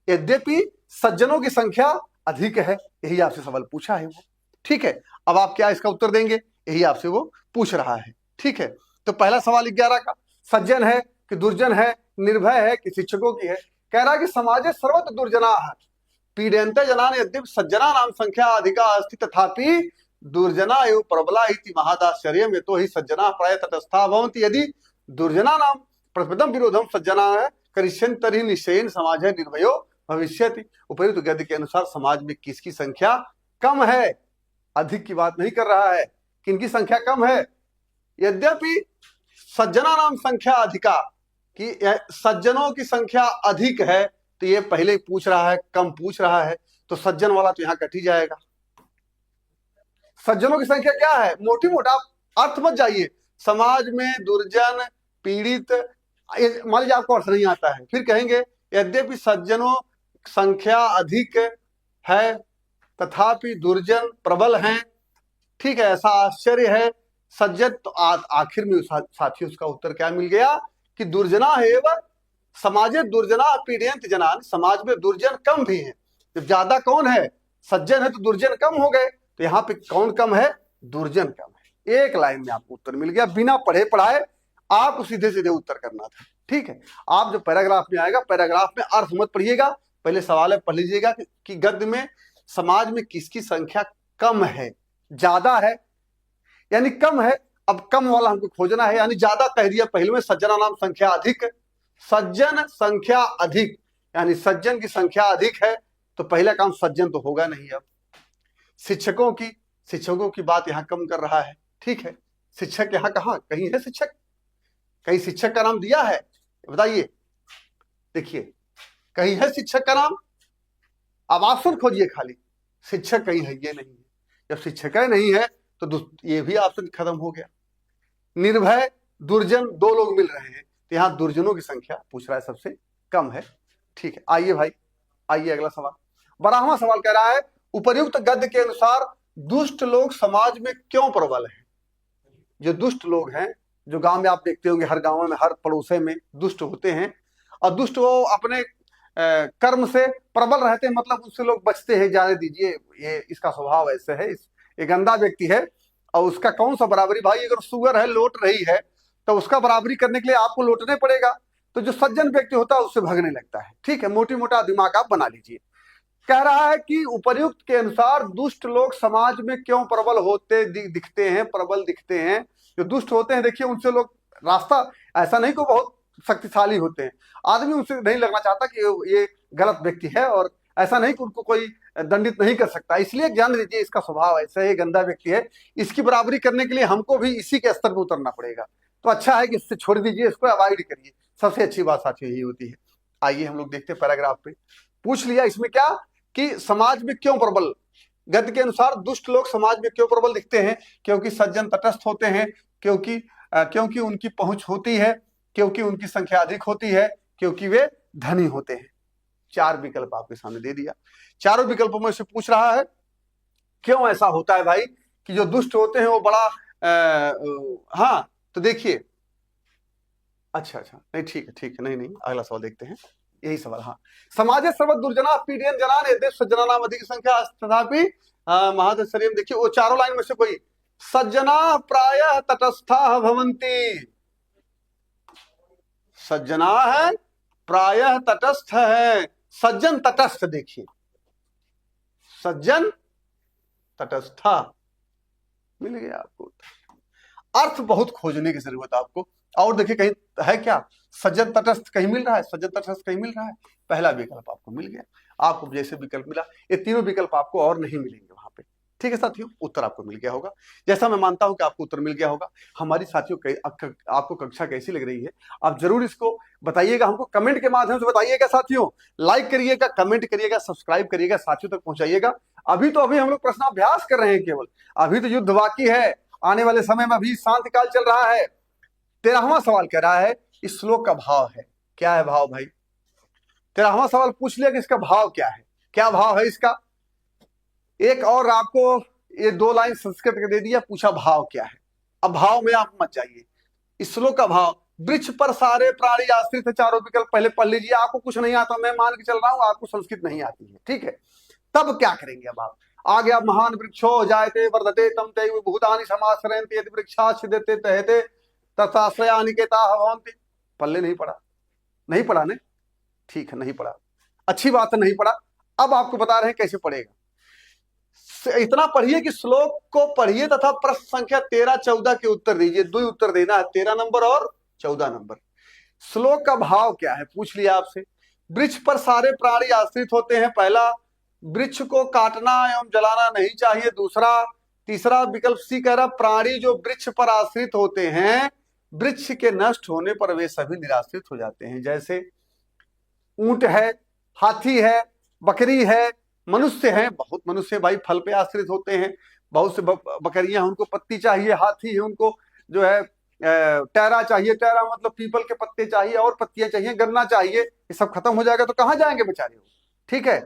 यद्यपि सज्जनों की संख्या अधिक है, यही आपसे सवाल पूछा है वो। ठीक है, अब आप क्या इसका उत्तर देंगे, यही आपसे वो पूछ रहा है। ठीक है, तो पहला सवाल 11 का, सज्जन है कि दुर्जन है, निर्भय है कि शिक्षकों की है। कह रहा है कि समाजे सर्वत्र दुर्जना है पीड़यन्ते जनान यद्यपि सज्जना नाम संख्या अधिका अस्ति तथापि दुर्जना एवं प्रबला इति महादाश्चर्यम यतो हि सज्जना प्राय तटस्था भवन्ति यदि दुर्जना नाम प्रतिपदम विरोधम सज्जना करिष्यन्ति तर्हि निश्चयेन समाजः निर्भयो भविष्यति। उपयुक्त गद्य के अनुसार समाज में किसकी संख्या कम है, अधिक की बात नहीं कर रहा है, किनकी संख्या कम है। यद्यपि सज्जना नाम संख्या अधिका, कि सज्जनों की संख्या अधिक है, तो ये पहले पूछ रहा है, कम पूछ रहा है, तो सज्जन वाला तो यहां कट ही जाएगा। सज्जनों की संख्या क्या है, मोटी मोटा अर्थ मत जाइए, समाज में दुर्जन पीड़ित, मान लीजिए आपको अर्थ नहीं आता है, फिर कहेंगे यद्यपि सज्जनों संख्या अधिक है तथापि दुर्जन प्रबल हैं। ठीक है, ऐसा आश्चर्य है सज्जन, तो आखिर में साथियों उसका उत्तर क्या मिल गया कि दुर्जना है एवं समाजे दुर्जना पीड़यन्ति जनान, समाज में दुर्जन कम भी हैं। जब ज्यादा कौन है, सज्जन है, तो दुर्जन कम हो गए, तो यहाँ पे कौन कम है, दुर्जन कम है। एक लाइन में आपको उत्तर मिल गया, बिना पढ़े पढ़ाए आपको सीधे सीधे उत्तर करना था। ठीक है, आप जो पैराग्राफ में आएगा, पैराग्राफ में अर्थ मत पढ़िएगा, पहले सवाल है पढ़ लीजिएगा कि गद्य में समाज में किसकी संख्या कम है, ज्यादा है यानी कम है। अब कम वाला हमको खोजना है, यानी ज्यादा कह दिया पहले में, सज्जना नाम संख्या अधिक, सज्जन संख्या अधिक यानी सज्जन की संख्या अधिक है, तो पहला काम सज्जन तो होगा नहीं। अब शिक्षकों की बात यहां कम कर रहा है। ठीक है, शिक्षक यहां कहां कहीं है, शिक्षक कहीं शिक्षक का नाम दिया है बताइए, देखिए कहीं है शिक्षक का नाम, अब ऑप्शन खोजिए खाली, शिक्षक कहीं है, ये नहीं है। जब शिक्षक नहीं है तो ये भी ऑप्शन खत्म हो गया। निर्भय दुर्जन दो लोग मिल रहे हैं, तो यहां दुर्जनों की संख्या पूछ रहा है सबसे कम है। ठीक है, आइए भाई, आइए अगला सवाल। 12वां सवाल कह रहा है उपर्युक्त गद्य के अनुसार दुष्ट लोग समाज में क्यों प्रबल हैं। जो दुष्ट लोग हैं, जो गांव में आप देखते होंगे, हर गांव में हर पड़ोसे में दुष्ट होते हैं, और दुष्ट वो अपने कर्म से प्रबल रहते हैं, मतलब उससे लोग बचते हैं, जाने दीजिए, ये इसका स्वभाव ऐसे है, ये गंदा व्यक्ति है और उसका कौन सा बराबरी भाई, अगर शुगर है लोट रही है तो उसका बराबरी करने के लिए आपको लोटने पड़ेगा। तो जो सज्जन व्यक्ति होता है उससे भागने लगता है। ठीक है, मोटी मोटा दिमाग आप बना लीजिए। कह रहा है कि उपर्युक्त के अनुसार दुष्ट लोग समाज में क्यों प्रबल होते दिखते हैं, प्रबल दिखते हैं। जो दुष्ट होते हैं देखिए, उनसे लोग रास्ता, ऐसा नहीं को बहुत शक्तिशाली होते हैं, आदमी उनसे नहीं लगना चाहता कि ये गलत व्यक्ति है, और ऐसा नहीं कि उनको कोई दंडित नहीं कर सकता। इसलिए जान लीजिए इसका स्वभाव ऐसा है, गंदा व्यक्ति है, इसकी बराबरी करने के लिए हमको भी इसी के स्तर पर उतरना पड़ेगा। तो अच्छा है कि इससे छोड़ दीजिए, इसको अवॉइड करिए। सबसे अच्छी बात साथियों यही होती है। आइए हम लोग देखते हैं पैराग्राफ पे। पूछ लिया इसमें क्या कि समाज में क्यों प्रबल, गद्य के अनुसार दुष्ट लोग समाज में क्यों प्रबल दिखते हैं, क्योंकि सज्जन तटस्थ होते हैं, क्योंकि उनकी पहुंच होती है, क्योंकि उनकी संख्या अधिक होती है, क्योंकि वे धनी होते हैं। चार विकल्प आपके सामने दे दिया। चारों विकल्पों में से पूछ रहा है क्यों ऐसा होता है भाई कि जो दुष्ट होते हैं वो बड़ा हाँ, तो देखिए, अच्छा नहीं, ठीक है, नहीं, अगला सवाल देखते हैं, यही सवाल। हाँ, समाजे सर्व दुर्जना पीडियन जनान यद्यप सज्जना नाम अधिक संख्या तथापि महादशर्यम। देखिए वो चारों लाइन में से कोई, सज्जना प्रायः तटस्था भवन्ति, सज्जना है प्रायः तटस्थ है, सज्जन तटस्थ। देखिए सज्जन तटस्था मिल गया आपको। अर्थ बहुत खोजने की जरूरत है आपको। और देखिए कहीं है क्या, सज्जन तटस्थ कहीं मिल रहा है, सज्जन तटस्थ कहीं मिल रहा है। पहला विकल्प आपको मिल गया, आपको जैसे विकल्प मिला, ये तीनों विकल्प आपको और नहीं मिलेंगे वहां पे। ठीक है साथियों, उत्तर आपको मिल गया होगा, जैसा मैं मानता हूं कि आपको उत्तर मिल गया होगा। हमारी साथियों आपको कक्षा कैसी लग रही है, आप जरूर इसको बताइएगा, हमको कमेंट के माध्यम से बताइएगा साथियों। लाइक करिएगा, कमेंट करिएगा, सब्सक्राइब करिएगा, साथियों तक पहुंचाइएगा। अभी हम लोग प्रश्नाभ्यास कर रहे हैं केवल, अभी तो युद्ध बाकी है। आने वाले समय में अभी शांति काल चल रहा है। 13वां सवाल कह रहा है इस श्लोक का भाव है क्या, है भाव भाई। 13वां सवाल पूछ लिया कि इसका भाव क्या है, क्या भाव है इसका। एक और आपको ये 2 लाइन संस्कृत के दे दिया, पूछा भाव क्या है। अब भाव में आप मत जाइए, इस श्लोक का भाव, वृक्ष पर सारे प्राणी आश्रित है। चारों विकल्प पहले पढ़ लीजिए। आपको कुछ नहीं आता, मैं मान के चल रहा हूं आपको संस्कृत नहीं आती है, ठीक है। तब क्या करेंगे, अब आप आगे, आप महान वृक्षो जायते वर्धते तम तेव भूतानि समाश्रयन्ति यदि वृक्षा छिद्यते तहते तथाश्रया निकेता भवन्ति। पल्ले नहीं पढ़ा, नहीं पढ़ा ने, ठीक है, नहीं पढ़ा, अच्छी बात है, नहीं पढ़ा। अब आपको बता रहे हैं कैसे पढ़ेगा। इतना पढ़िए कि श्लोक को पढ़िए तथा प्रश्न संख्या 13, 14 के उत्तर दीजिए। 2 उत्तर देना है, 13 नंबर और 14 नंबर। श्लोक का भाव क्या है पूछ लिया आपसे। वृक्ष पर सारे प्राणी आश्रित होते हैं, पहला, वृक्ष को काटना एवं जलाना नहीं चाहिए, दूसरा। तीसरा विकल्प सी कह रहा, प्राणी जो वृक्ष पर आश्रित होते हैं, वृक्ष के नष्ट होने पर वे सभी निराश्रित हो जाते हैं। जैसे ऊंट है, हाथी है, बकरी है, मनुष्य है, बहुत मनुष्य भाई फल पे आश्रित होते हैं। बहुत से बकरियां हैं, उनको पत्ती चाहिए, हाथी है उनको जो है टहरा चाहिए, टहरा मतलब पीपल के पत्ते चाहिए, और पत्तियां चाहिए, गन्ना चाहिए। ये सब खत्म हो जाएगा तो कहां जाएंगे बेचारे। ठीक है,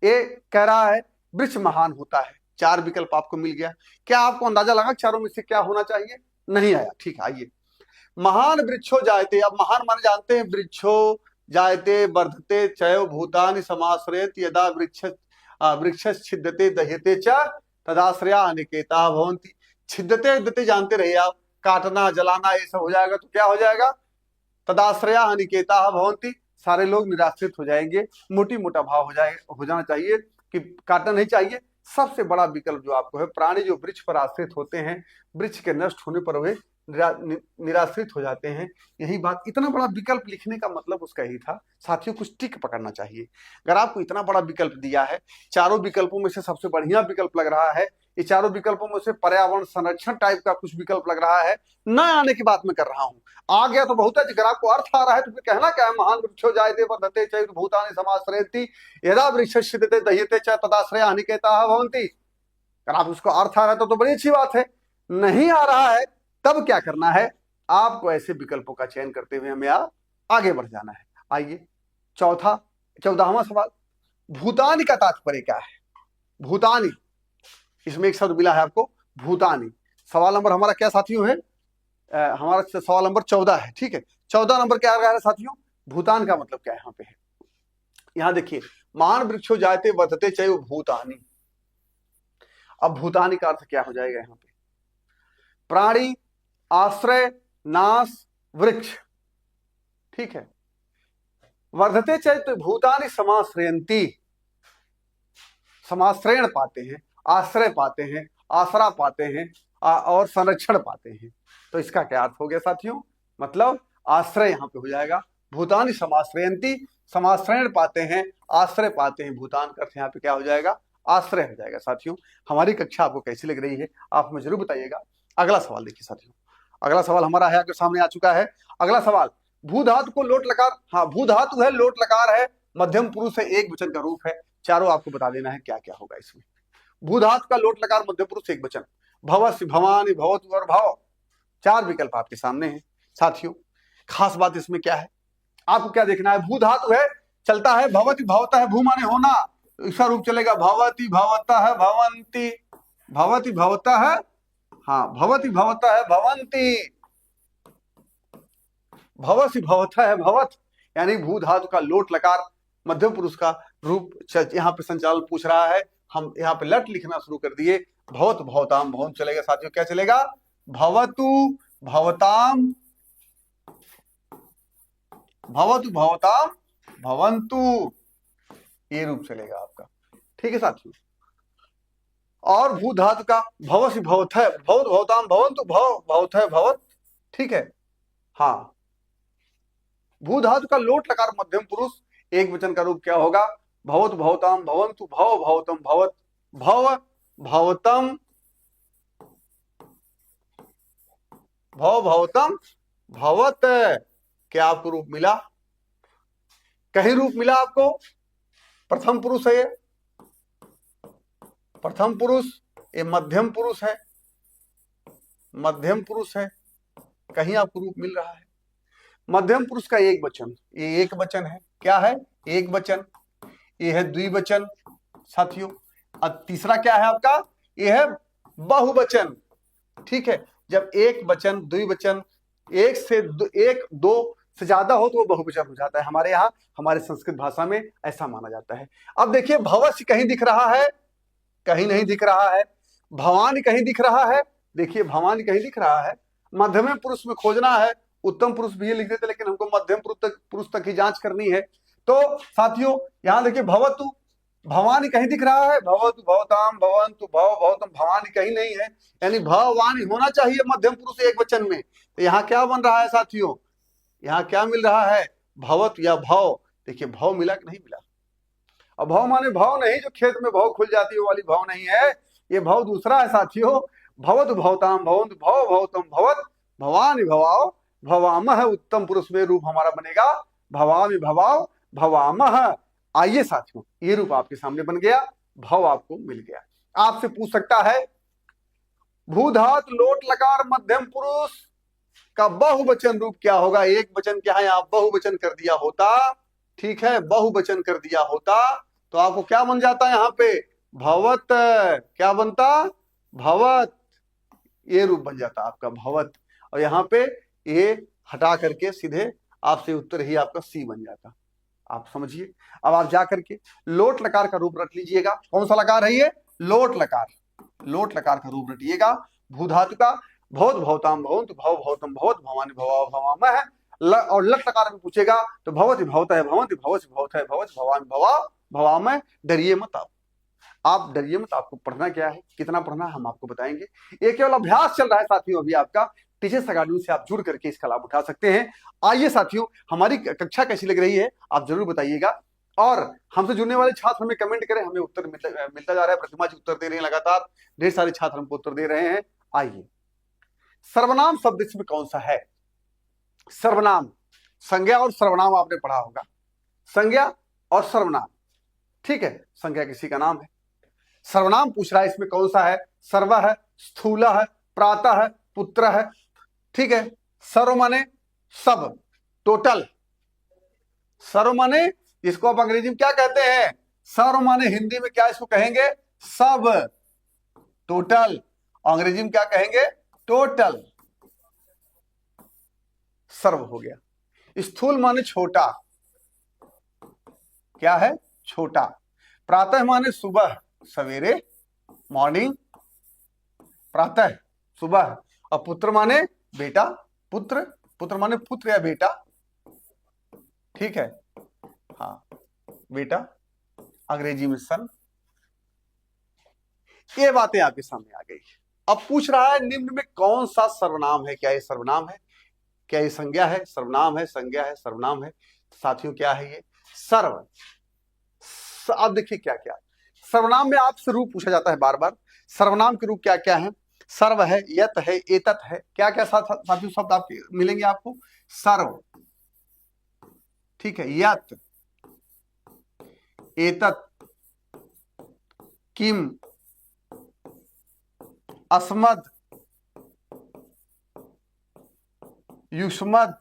ये कह रहा है वृक्ष महान होता है। 4 विकल्प आपको मिल गया। क्या आपको अंदाजा लगा चारों में से क्या होना चाहिए? नहीं आया, ठीक है। आइए, महान वृक्षो जायते, अब महान मान जानते हैं, वृक्षो जायते वर्धते चैव भूतानि समाश्रयत यदा वृक्ष छिद्यते दह्यते च तदाश्रया अनिकेता भवन्ति। छिद्यते दते जानते रहिए आप, काटना जलाना ये सब हो जाएगा तो क्या हो जाएगा, तदाश्रया अनिकेता भवन्ति, सारे लोग निराश्रित हो जाएंगे। मोटी मोटा भाव हो जाना चाहिए कि काटना नहीं चाहिए। सबसे बड़ा विकल्प जो आपको है, प्राणी जो वृक्ष पर आश्रित होते हैं, वृक्ष के नष्ट होने पर वे निराश्रित हो जाते हैं। यही बात, इतना बड़ा विकल्प लिखने का मतलब उसका यही था साथियों, कुछ टिक पकड़ना चाहिए। अगर आपको इतना बड़ा विकल्प दिया है, चारों विकल्पों में से सबसे बढ़िया विकल्प लग रहा है, ये चारों विकल्पों में से पर्यावरण संरक्षण टाइप का कुछ विकल्प लग रहा है, न आने की बात मैं कर रहा हूं। आ गया तो बहुत है, अगर आपको अर्थ आ रहा है तो फिर कहना क्या है, महान वृक्षो जायते वर्धते च भूतानि समाश्रयन्ति यदा वृक्षस्यते दह्यते च तदाश्रया अनिकेता भवन्ति। अगर आप उसको अर्थ आ रहा है तो बड़ी अच्छी बात है। नहीं आ रहा है तब क्या करना है, आपको ऐसे विकल्पों का चयन करते हुए हमें आगे बढ़ जाना है। आइए 14वां सवाल, भूतानि का तात्पर्य क्या है। भूतानि, इसमें एक शब्द मिला है आपको, भूतानि। सवाल नंबर हमारा क्या साथियों है, हमारा सवाल नंबर 14 है, ठीक है। 14 नंबर क्या है साथियों, भूतान का मतलब क्या है यहाँ पे है। यहां देखिए, महान वृक्षो जायते वर्धते चैव भूतानि। अब भूतानि का अर्थ क्या हो जाएगा यहाँ पे, प्राणी, आश्रय, नाश, वृक्ष। ठीक है। वर्धते चैत भूतानि समाश्रयन्ति, समाश्रयण पाते हैं, आश्रय पाते हैं, आसरा पाते हैं और संरक्षण पाते हैं। तो इसका क्या अर्थ हो गया साथियों? मतलब आश्रय यहां पे हो जाएगा, भूतानि समाश्रयन्ति, समाश्रयण पाते हैं, आश्रय पाते हैं। भूतान का अर्थ यहाँ पे क्या हो जाएगा? आश्रय हो जाएगा। साथियों हमारी कक्षा आपको कैसी लग रही है आप हमें जरूर बताइएगा। अगला सवाल देखिए साथियों, अगला सवाल हमारा है, आपके सामने आ चुका है। अगला सवाल, भू धातु को लोट लकार, हाँ भू धातु है, लोट लकार है, मध्यम पुरुष है, एक वचन का रूप है। चारों आपको बता देना है क्या क्या होगा इसमें। भू धातु का लोट लकार, मध्यम पुरुष, एक वचन, भवस्य, भवानि, भवतु और भव, चार विकल्प आपके सामने हैं। साथियों खास बात इसमें क्या है, आपको क्या देखना है? भू धातु है, चलता है, भवति भवता है, भू माने होना, इसका रूप चलेगा भवति भवता है, भवंती, भवति भवता है, हाँ भवति भवता है, भवंती, भवसी भवता है, भवत। यानी भू धातु का लोट लकार मध्यम पुरुष का रूप यहाँ पे संचालन पूछ रहा है। हम यहाँ पे लट लिखना शुरू कर दिए, भवत भवताम भवन चलेगा। साथियों क्या चलेगा? भवतु भवताम, भवतु भवताम, भवंतु, ये रूप चलेगा आपका। ठीक है साथियों। और भू धातु का भवसी भवत है, भवत भवताम भवंतु, भव भवत है, भवत। ठीक है। हाँ भू धातु का लोट लकार मध्यम पुरुष एक वचन का रूप क्या होगा? भवत भवताम भवंतु, भव भवतम भवत, भव भवतम, भव भवतम भवत। क्या आपको रूप मिला? कहीं रूप मिला आपको? प्रथम पुरुष है ये, प्रथम पुरुष, ये मध्यम पुरुष है, मध्यम पुरुष है, कहीं आपको रूप मिल रहा है? मध्यम पुरुष का एक वचन, ये एक वचन है। क्या है? एक वचन। ये है द्विवचन साथियों। अब तीसरा क्या है आपका? ये है बहुवचन। ठीक है। जब एक वचन, द्विवचन, एक दो से ज्यादा हो तो वो बहुवचन हो जाता है। हमारे यहाँ, हमारे संस्कृत भाषा में ऐसा माना जाता है। अब देखिए भवस्य कहीं दिख रहा है, कहीं नहीं दिख रहा है। भवानी कहीं दिख रहा है, देखिए भवानी कहीं दिख रहा है। मध्यम पुरुष में खोजना है, उत्तम पुरुष भी लिख देते, लेकिन हमको मध्यम पुरुष तक ही जांच करनी है। तो साथियों यहां देखिए भवतु, भवानी कहीं दिख रहा है, भवतु भवताम भवंतु, भव भवतम, भवानी कहीं नहीं है। यानी भवानी होना चाहिए मध्यम पुरुष एक वचन में। तो यहाँ क्या बन रहा है साथियों? यहाँ क्या मिल रहा है? भवत या भव। देखिए भव मिला कि नहीं मिला? अब भव माने भव नहीं जो खेत में भव खुल जाती है वो वाली भव नहीं है, ये भव दूसरा है साथियों। भवत भवताम भवंतु, भव भवतम भवत, भवानी भवाओ, भवामह, उत्तम पुरुष में रूप हमारा बनेगा भवामि भवाओ, भवामह। आइए साथियों ये रूप आपके सामने बन गया, भव आपको मिल गया। आपसे पूछ सकता है भूधात लोट लकार मध्यम पुरुष का बहुवचन रूप क्या होगा? एक वचन क्या है, यहाँ बहुवचन कर दिया होता, ठीक है, बहुवचन कर दिया होता तो आपको क्या बन जाता यहाँ पे? भवत। क्या बनता? भवत। ये रूप बन जाता आपका भवत। और यहाँ पे ये हटा करके सीधे आपसे उत्तर ही आपका सी बन जाता। आप समझिए। अब आप जा करके लोट लकार का रूप रट लीजिएगा। कौन सा लकार है ये? लोट लकार। लोट लकार का रूप रटिएगा भू धातु का, भवत भवताम भवंतु, भव भवतम भवत, भवानी भवाओ, भवामह। और लट लकार में पूछेगा तो भवति भवता है, भवंति भवस भवता है, भवस भवामी भवाओ, भवामह। डरिए मत आप डरिए मत। आपको पढ़ना क्या है, कितना पढ़ना हम आपको बताएंगे। ये केवल अभ्यास चल रहा है साथियों अभी आपका। टीचर्स अकादमी से आप जुड़ करके इसका लाभ उठा सकते हैं। आइए साथियों हमारी कक्षा कैसी लग रही है आप जरूर बताइएगा। और हमसे जुड़ने वाले छात्र हमें कमेंट करें, हमें उत्तर मिलता जा रहा है। प्रतिमा जी उत्तर दे रही है लगातार, ढेर सारे छात्र हमको उत्तर दे रहे हैं। आइए सर्वनाम शब्द इसमें कौन सा है? सर्वनाम, संज्ञा और सर्वनाम आपने पढ़ा होगा। संज्ञा और सर्वनाम, ठीक है, संज्ञा किसी का नाम है। सर्वनाम पूछ रहा है इसमें कौन सा है? सर्व है, स्थूल है, प्रातः है, पुत्र है। ठीक है। सर्व माने सब, टोटल। सर्व माने इसको आप अंग्रेजी में क्या कहते हैं? सर्व माने हिंदी में क्या इसको कहेंगे? सब, टोटल। अंग्रेजी में क्या कहेंगे? टोटल। सर्व हो गया। स्थूल माने छोटा, क्या है? छोटा। प्रातः माने सुबह, सवेरे, मॉर्निंग, प्रातः, सुबह। अब पुत्र माने बेटा, पुत्र, पुत्र माने पुत्र या बेटा, ठीक है, हाँ बेटा, अंग्रेजी में सन। ये बातें आपके सामने आ गई। अब पूछ रहा है निम्न में कौन सा सर्वनाम है? क्या ये सर्वनाम है? क्या ये संज्ञा है? सर्वनाम है, संज्ञा है, सर्वनाम है? साथियों क्या है ये? सर्व। अब देखिए क्या क्या सर्वनाम में आपसे रूप पूछा जाता है बार बार। सर्वनाम के रूप क्या क्या है? सर्व है, यत है, एतत है। क्या क्या साथियों शब्द आपके मिलेंगे आपको? सर्व, ठीक है, यत, एतत, किम, अस्मद, युष्मद,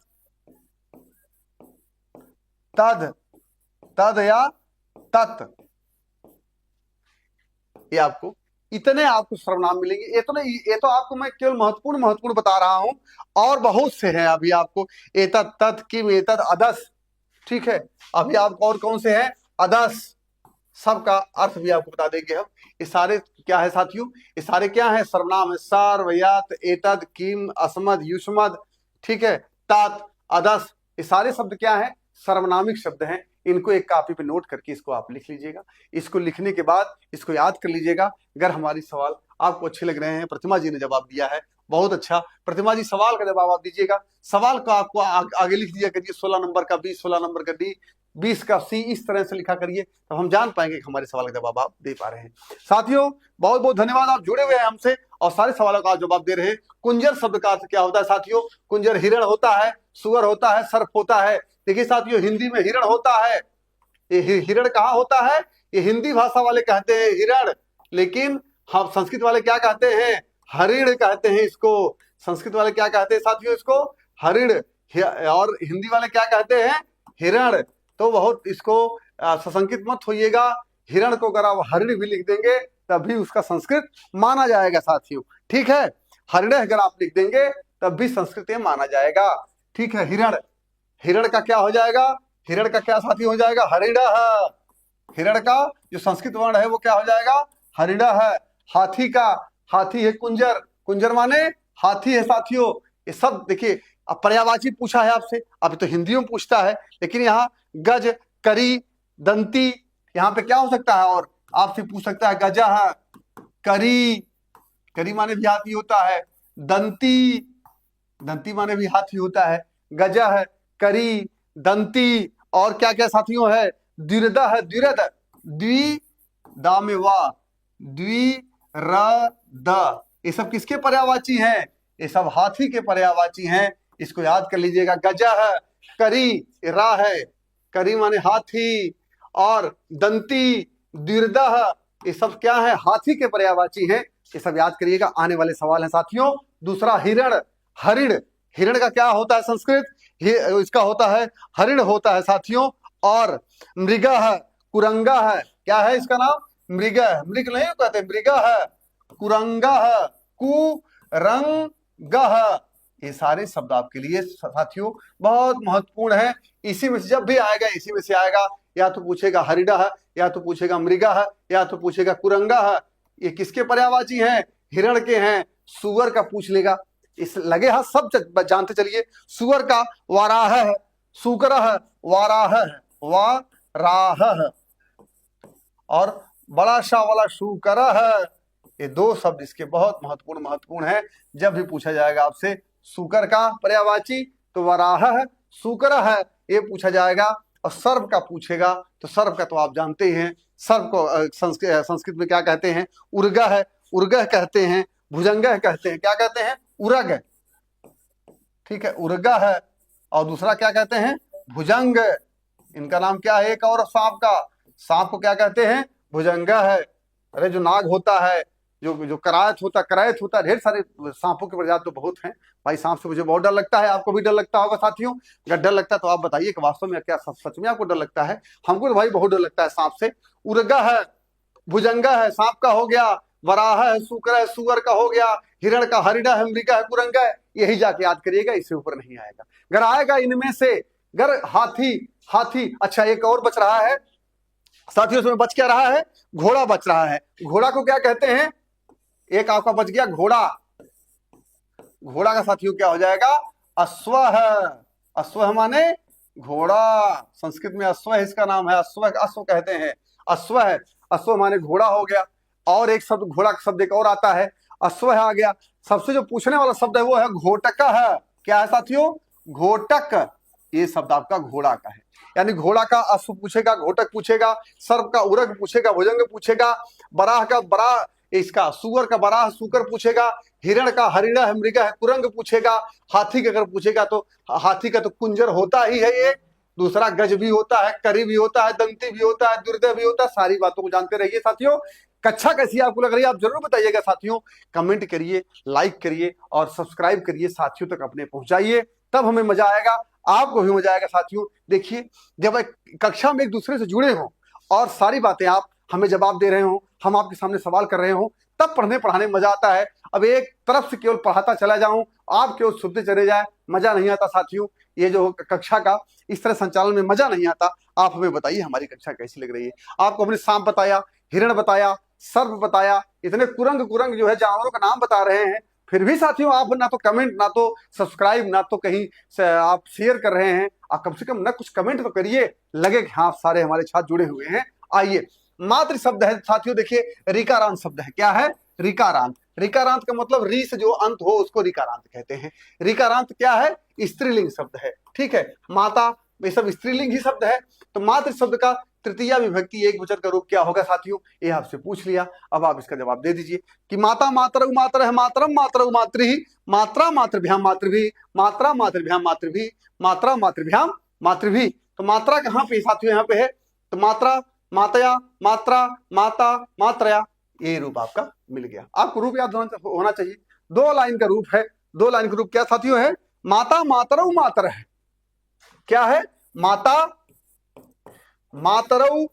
तद, तद या तत्। ये आपको इतने आपको सर्वनाम मिलेंगे। ये तो आपको मैं केवल महत्वपूर्ण महत्वपूर्ण बता रहा हूं, और बहुत से हैं अभी आपको। एतत्, तत्, किम, एतत्, अदस, ठीक है। अभी आपको और कौन से हैं? अदस, सबका अर्थ भी आपको बता देंगे हम। ये सारे क्या है साथियों? ये सारे क्या है? सर्वनाम है। सर्व, यत, एतद, किम, अस्मद, युष्मद, ठीक है, तात, अदस, ये सारे शब्द क्या है? सर्वनामिक शब्द हैं। इनको एक कॉपी पे नोट करके इसको आप लिख लीजिएगा। इसको लिखने के बाद इसको याद कर लीजिएगा। अगर हमारी सवाल आपको अच्छे लग रहे हैं, प्रतिमा जी ने जवाब दिया है, बहुत अच्छा। प्रतिमा जी सवाल का जवाब आप दीजिएगा। सवाल को आपको आगे लिख दिया करिए, 16 नंबर का बी, 16 नंबर का डी, 20 का सी, इस तरह से लिखा करिए, तब हम जान पाएंगे कि हमारे सवाल का जवाब आप दे पा रहे हैं। साथियों बहुत बहुत धन्यवाद, आप जुड़े हुए हैं हमसे और सारे सवालों का जवाब दे रहे हैं। कुंजर शब्द का अर्थ क्या होता है साथियों? कुंजर हिरण होता है, सुअर होता है, सर्प होता है। देखिए साथियों, हिंदी में हिरण होता है। ये हिरण कहाँ होता है? ये हिंदी भाषा वाले कहते हैं हिरण, लेकिन हम संस्कृत वाले क्या कहते हैं? हरिण कहते हैं इसको। संस्कृत वाले क्या कहते हैं साथियों? इसको हरिण। और हिंदी वाले क्या कहते हैं? हिरण। तो बहुत इसको सशंकित मत होइएगा। हिरण को अगर आप हरिण भी लिख देंगे तब भी उसका संस्कृत माना जाएगा साथियों, ठीक है। हरिण अगर आप लिख देंगे तब भी संस्कृत में माना जाएगा, ठीक है। हिरण, हिरण का क्या हो जाएगा? हिरण का क्या साथी हो जाएगा? हरिण। हिरण का जो संस्कृत वर्ण है वो क्या हो जाएगा? हरिण है। हाथी का, हाथी है कुंजर, कुंजर माने हाथी है साथियों। ये सब देखिए, अब पर्यायवाची पूछा है आपसे, अब तो हिंदी में पूछता है, लेकिन यहाँ गज, करी, दंती, यहाँ पे क्या हो सकता है? और आपसे पूछ सकता है गजह, करी, करी माने भी हाथी होता है, दंती, दंती माने भी हाथी होता है, गजह, करी, दंती, और क्या क्या साथियों है? द्विरद है, द्विरद, द्वि दा में वा, द्विरद, ये सब किसके पर्यायवाची हैं? ये सब हाथी के पर्यायवाची हैं। इसको याद कर लीजिएगा। गजह, करी, रा है, करी माने हाथी, और दंती, द्विरदह, ये सब क्या है? हाथी के पर्यायवाची हैं। ये सब याद करिएगा, आने वाले सवाल हैं साथियों। दूसरा हिरण, हरिण, हिरण का क्या होता है संस्कृत? इसका होता है हरिण होता है साथियों। और मृग है, कुरंगा है, क्या है इसका नाम? मृग, मृग नहीं कहते, मृग है, कुरंगा है, कुरंग, ये सारे शब्द आपके लिए साथियों बहुत महत्वपूर्ण है। इसी में से जब भी आएगा, इसी में से आएगा, या तो पूछेगा हरिण है, या तो पूछेगा मृग है, या तो पूछेगा कुरंगा है। ये किसके पर्यायवाची हैं? हिरण के हैं। सुअर का पूछ लेगा, इस लगे हाथ सब जानते चलिए। सुअर का वाराह है, सुकरह, वाराह है, वाराह है, और बड़ा शाह वाला शुकरह है। ये दो शब्द इसके बहुत महत्वपूर्ण है। जब भी पूछा जाएगा आपसे सुकर का पर्यायवाची तो वराह है, सुकर है, ये पूछा जाएगा। और सर्व का पूछेगा तो सर्व का तो आप जानते ही हैं। सर्व को संस्कृत में क्या कहते हैं? उर्गह है, उर्गह कहते हैं, भुजंगह कहते हैं। क्या कहते हैं? उरग, ठीक है, उर्गह है। और दूसरा क्या कहते हैं? भुजंग। इनका नाम क्या है? एक और सांप का, सांप को क्या कहते हैं? भुजंगा है। अरे जो नाग होता है, जो करायत होता है, ढेर सारे सांपों के प्रजाति तो बहुत हैं भाई। सांप से मुझे बहुत डर लगता है, आपको भी डर लगता होगा साथियों। अगर डर लगता है तो आप बताइए कि वास्तव में क्या सच में आपको डर लगता है? हमको तो भाई बहुत डर लगता है सांप से। उर्गा है, भुजंगा है, सांप का हो गया, वराह है, सुकर है, सुअर का हो गया, हिरण का हरिणा है, मृगा है, कुरंगा है। यही जाके याद करिएगा, इससे ऊपर नहीं आएगा। अगर आएगा इनमें से, अगर हाथी, अच्छा एक और बच रहा है साथियों, उसमें बच क्या रहा है? घोड़ा बच रहा है। घोड़ा को क्या कहते हैं? एक आपका बच गया घोड़ा, घोड़ा का साथियों क्या हो जाएगा? अश्वः। अश्वः माने घोड़ा, संस्कृत में अश्वः इसका नाम है, अश्व अश्व कहते हैं, अश्वः। अश्व माने घोड़ा हो गया। और एक शब्द घोड़ा का शब्द एक और आता है, अश्वः आ गया। सबसे जो पूछने वाला शब्द है वो है घोटक है। क्या है साथियों? घोटक। ये शब्द आपका घोड़ा का है, यानी घोड़ा का अश्व पूछेगा, घोटक पूछेगा, सर्प का उरग पूछेगा, भुजंग पूछेगा, बराह का बराह, इसका सुअर का बराह सुकर पूछेगा, हिरण का हरिण है, मृग है, कुरंग पूछेगा, हाथी का अगर पूछेगा तो हाथी का तो कुंजर होता ही है एक, दूसरा गज भी होता है, करी भी होता है, दंती भी होता है, दुर्दय भी होता है। सारी बातों को जानते रहिए साथियों। कक्षा कैसी आपको लग रही है आप जरूर बताइएगा साथियों, कमेंट करिए, लाइक करिए और सब्सक्राइब करिए, साथियों तक अपने पहुंचाइए, तब हमें मजा आएगा, आपको भी मजा आएगा साथियों। देखिए, जब एक कक्षा में एक दूसरे से जुड़े हो और सारी बातें आप हमें जवाब दे रहे हो, हम आपके सामने सवाल कर रहे हो, तब पढ़ने पढ़ाने में मजा आता है। अब एक तरफ से केवल पढ़ाता चला जाऊं, आप केवल सुनते चले जाए, मजा नहीं आता साथियों। ये जो कक्षा का इस तरह संचालन में मजा नहीं आता। आप हमें बताइए हमारी कक्षा कैसी लग रही है। आपको हमने सांप बताया, हिरण बताया, सर्प बताया, इतने कुरंग कुरंग जो है जानवरों का नाम बता रहे हैं, फिर भी साथियों आप ना तो कमेंट, ना तो सब्सक्राइब, ना तो कहीं से आप शेयर कर रहे हैं। आप कम से कम ना कुछ कमेंट तो करिए, लगे कि हाँ सारे हमारे साथ जुड़े हुए हैं। आइए, मातृ शब्द है साथियों, देखिए ऋकारांत शब्द है। क्या है? ऋकारांत। ऋकारांत का मतलब री से जो अंत हो उसको ऋकारांत कहते हैं। ऋकारांत क्या है? स्त्रीलिंग शब्द है, ठीक है। माता, ये सब स्त्रीलिंग ही शब्द है। तो मातृ शब्द का तृतीया विभक्ति एक वचन का रूप क्या होगा साथियों? ये आपसे पूछ लिया, अब आप इसका जवाब दे दीजिए कि माता मातरौ मातर है, मातरम मातरौ मातृ, मात्रा मातृभ्याम मातृभी, मात्रा मातृभ्याम मातृभी, मात्रा मातृभ्याम मातृभी। तो मात्रा कहाँ पे साथियों? यहाँ पे है। तो मात्रा, मातया, मात्रा, माता, मात्रया, ये रूप आपका मिल गया। आपको रूप याद होना चाहिए। 2 लाइन का रूप है। 2 लाइन का रूप क्या साथियों है? माता मातरौ मातर है। क्या है? माता मातरौ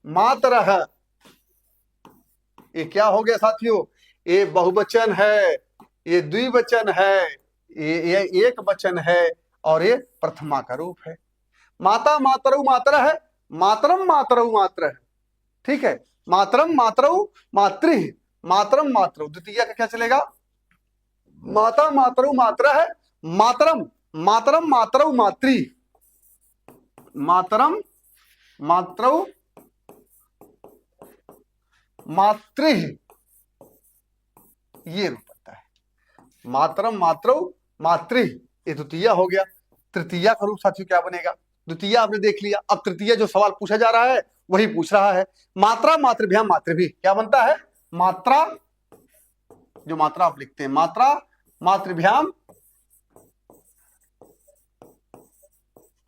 मातरः। ये क्या हो गया साथियों? ये बहुवचन है, ये द्विवचन है, ये एक वचन है और ये प्रथमा का रूप है। माता मातरौ मातर है, मातरम मातरौ मात्र है, ठीक है। मातरम मातरौ मातृ, मातरम मातरौ, द्वितीय का क्या चलेगा? माता मातरौ मात्र है, मातरम मातरम मातरौ मातृ, मातरम मातरौ मातृ, ये रूप बनता है। मातरम मातरौ मातृ, ये द्वितीय हो गया। तृतीया का रूप साथियों क्या बनेगा? द्वितीय आपने देख लिया, अब तृतीय जो सवाल पूछा जा रहा है वही पूछ रहा है। मात्रा मातृभ्याम मातृभी क्या बनता है? मात्रा, जो मात्रा आप लिखते हैं, मात्रा मातृभ्याम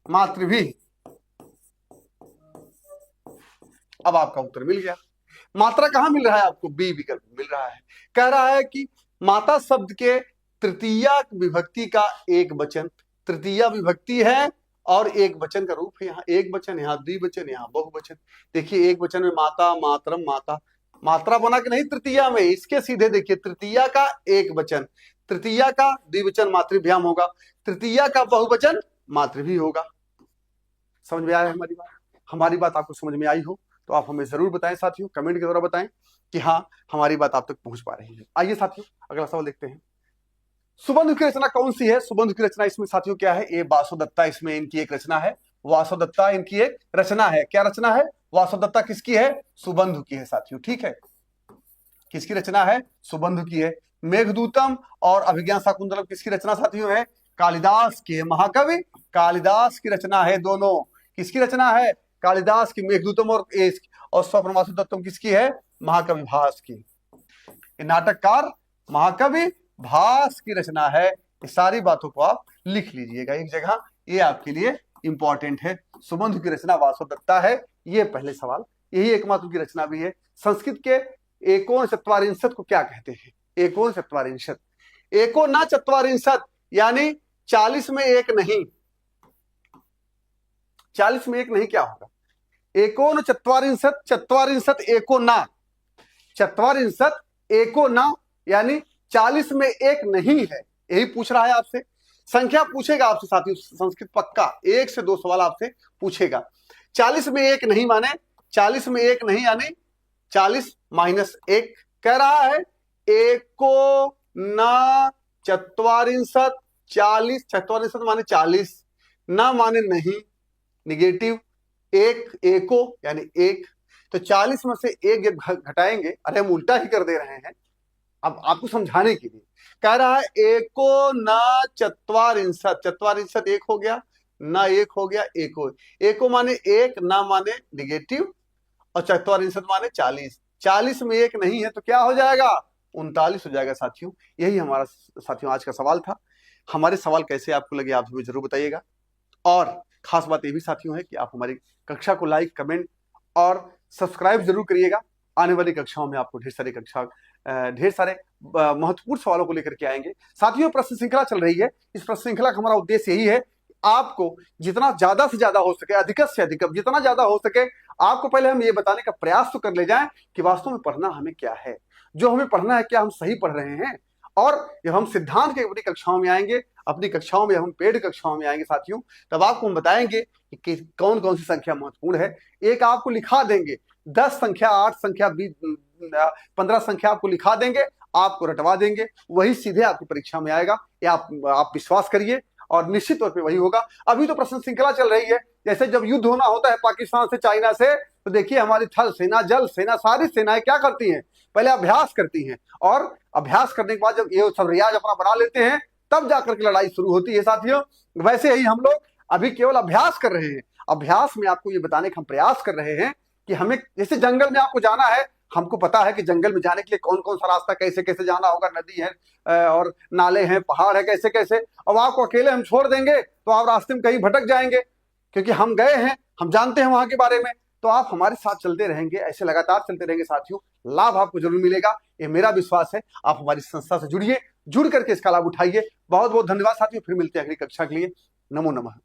मातृभी। अब आपका उत्तर मिल गया। मात्रा कहां मिल रहा है आपको? बी विकल्प मिल रहा है। कह रहा है कि माता शब्द के तृतीया विभक्ति का एक वचन, तृतीया विभक्ति है और एक वचन का रूप है। यहाँ एक वचन, यहाँ द्विवचन, यहाँ बहुवचन। देखिए एक वचन में माता, मातरम, माता, मात्रा बना कि नहीं तृतीया में? इसके सीधे देखिए, तृतीया का एक वचन, तृतीया का द्विवचन मातृभ्याम होगा, तृतीया का बहुवचन मातृभी होगा। समझ में आया हमारी बात? हमारी बात आपको समझ में आई हो तो आप हमें जरूर बताएं साथियों, कमेंट के द्वारा बताएं कि हाँ हमारी बात आप तक पहुंच पा रही है। आइए साथियों अगला सवाल देखते हैं। सुबंधु की रचना कौन सी है? सुबंधु की रचना इसमें साथियों क्या है? ये वासुदत्ता इसमें इनकी एक रचना है। वासुदत्ता इनकी एक रचना है। क्या रचना है? वासुदत्ता किसकी है? सुबंधु की है साथियों, ठीक है। किसकी रचना है? सुबंधु की है। मेघदूतम और अभिज्ञान शाकुंतलम किसकी रचना साथियों है? कालिदास की है। महाकवि कालिदास की रचना है दोनों। किसकी रचना है? कालिदास की। मेघदूतम और स्वप्न वासुदत्तम किसकी है? महाकवि भास की। नाटककार महाकवि भास की रचना है। ये सारी बातों को आप लिख लीजिएगा एक जगह, ये आपके लिए इंपॉर्टेंट है। सुबंधु की रचना वासुदत्ता है, ये पहले सवाल। यही एकमात्र की रचना भी है। संस्कृत के एकोन चत्वारिंशत् को क्या कहते हैं? एकोन चत्वारिंशत्, एको ना चत्वारिंशत्, यानी 40 में एक नहीं। 40 में एक नहीं क्या होगा? एकोन चत्वारिंशत्, चत्वारिंशत् एको ना, चत्वारिंशत् एको ना, यानी 40 में एक नहीं है। यही पूछ रहा है आपसे। संख्या पूछेगा आपसे साथियों, संस्कृत पक्का 1 से 2 सवाल आपसे पूछेगा। 40 में एक नहीं माने 40 में एक नहीं, यानी 40 - 1 कह रहा है एको न चत्वारिंशत् 40, चत्वारिंशत् माने 40, ना माने नहीं, निगेटिव, एक, एको यानी एक, तो 40 में से एक जब घटाएंगे, अरे हम उल्टा ही कर दे रहे हैं, अब आपको समझाने के लिए कह रहा है एको न चत्वारिंशत्, चत्वारिंशत् एक हो गया, ना एक हो गया, एको, एको माने एक, ना माने निगेटिव, और चत्वारिंशत् माने 40, 40 में एक नहीं है तो क्या हो जाएगा, 39 हो जाएगा साथियों। यही हमारा साथियों आज का सवाल था। हमारे सवाल कैसे आपको लगे आप हमें जरूर बताइएगा, और खास बात ये भी साथियों है कि आप हमारी कक्षा को लाइक, कमेंट और सब्सक्राइब जरूर करिएगा। आने वाली कक्षाओं में आपको ढेर सारे महत्वपूर्ण सवालों को लेकर के आएंगे। साथियों, प्रश्न श्रृंखला चल रही है। इस प्रश्न श्रृंखला का हमारा उद्देश्य यही है, आपको जितना ज्यादा से ज्यादा हो सके, अधिक से अधिक, जितना ज्यादा हो सके, आपको पहले हम ये बताने का प्रयास तो कर ले जाएं कि वास्तव में पढ़ना हमें क्या है, जो हमें पढ़ना है क्या हम सही पढ़ रहे हैं। और जब हम सिद्धांत की अपनी कक्षाओं में आएंगे, अपनी कक्षाओं में हम पेड कक्षाओं में आएंगे साथियों, तब आपको हम बताएंगे कि कौन कौन सी संख्या महत्वपूर्ण है। एक आपको लिखा देंगे 10 संख्या, 8 संख्या, 15 संख्या आपको लिखा देंगे, आपको रटवा देंगे, वही सीधे आपकी परीक्षा में आएगा। ये आप विश्वास करिए और निश्चित तौर पे वही होगा। अभी तो प्रश्न श्रृंखला चल रही है, जैसे जब युद्ध होना होता है पाकिस्तान से, चाइना से, तो देखिए हमारी थल सेना, जल सेना, सारी सेनाएं क्या करती हैं, पहले अभ्यास करती हैं, और अभ्यास करने के बाद जब ये सब रियाज अपना बना लेते हैं, तब जाकर के लड़ाई शुरू होती है साथियों। वैसे ही हम लोग अभी केवल अभ्यास कर रहे हैं। अभ्यास में आपको ये बताने का हम प्रयास कर रहे हैं कि हमें, जैसे जंगल में आपको जाना है, हमको पता है कि जंगल में जाने के लिए कौन कौन सा रास्ता कैसे कैसे जाना होगा, नदी है और नाले हैं, पहाड़ है, कैसे कैसे। अब आपको अकेले हम छोड़ देंगे तो आप रास्ते में कहीं भटक जाएंगे, क्योंकि हम गए हैं, हम जानते हैं वहां के बारे में। तो आप हमारे साथ चलते रहेंगे, ऐसे लगातार चलते रहेंगे साथियों, लाभ आपको जरूर मिलेगा, ये मेरा विश्वास है। आप हमारी संस्था से जुड़िए, जुड़ करके इसका लाभ उठाइए। बहुत बहुत धन्यवाद साथियों, फिर मिलते हैं अगली कक्षा के लिए। नमो नमः।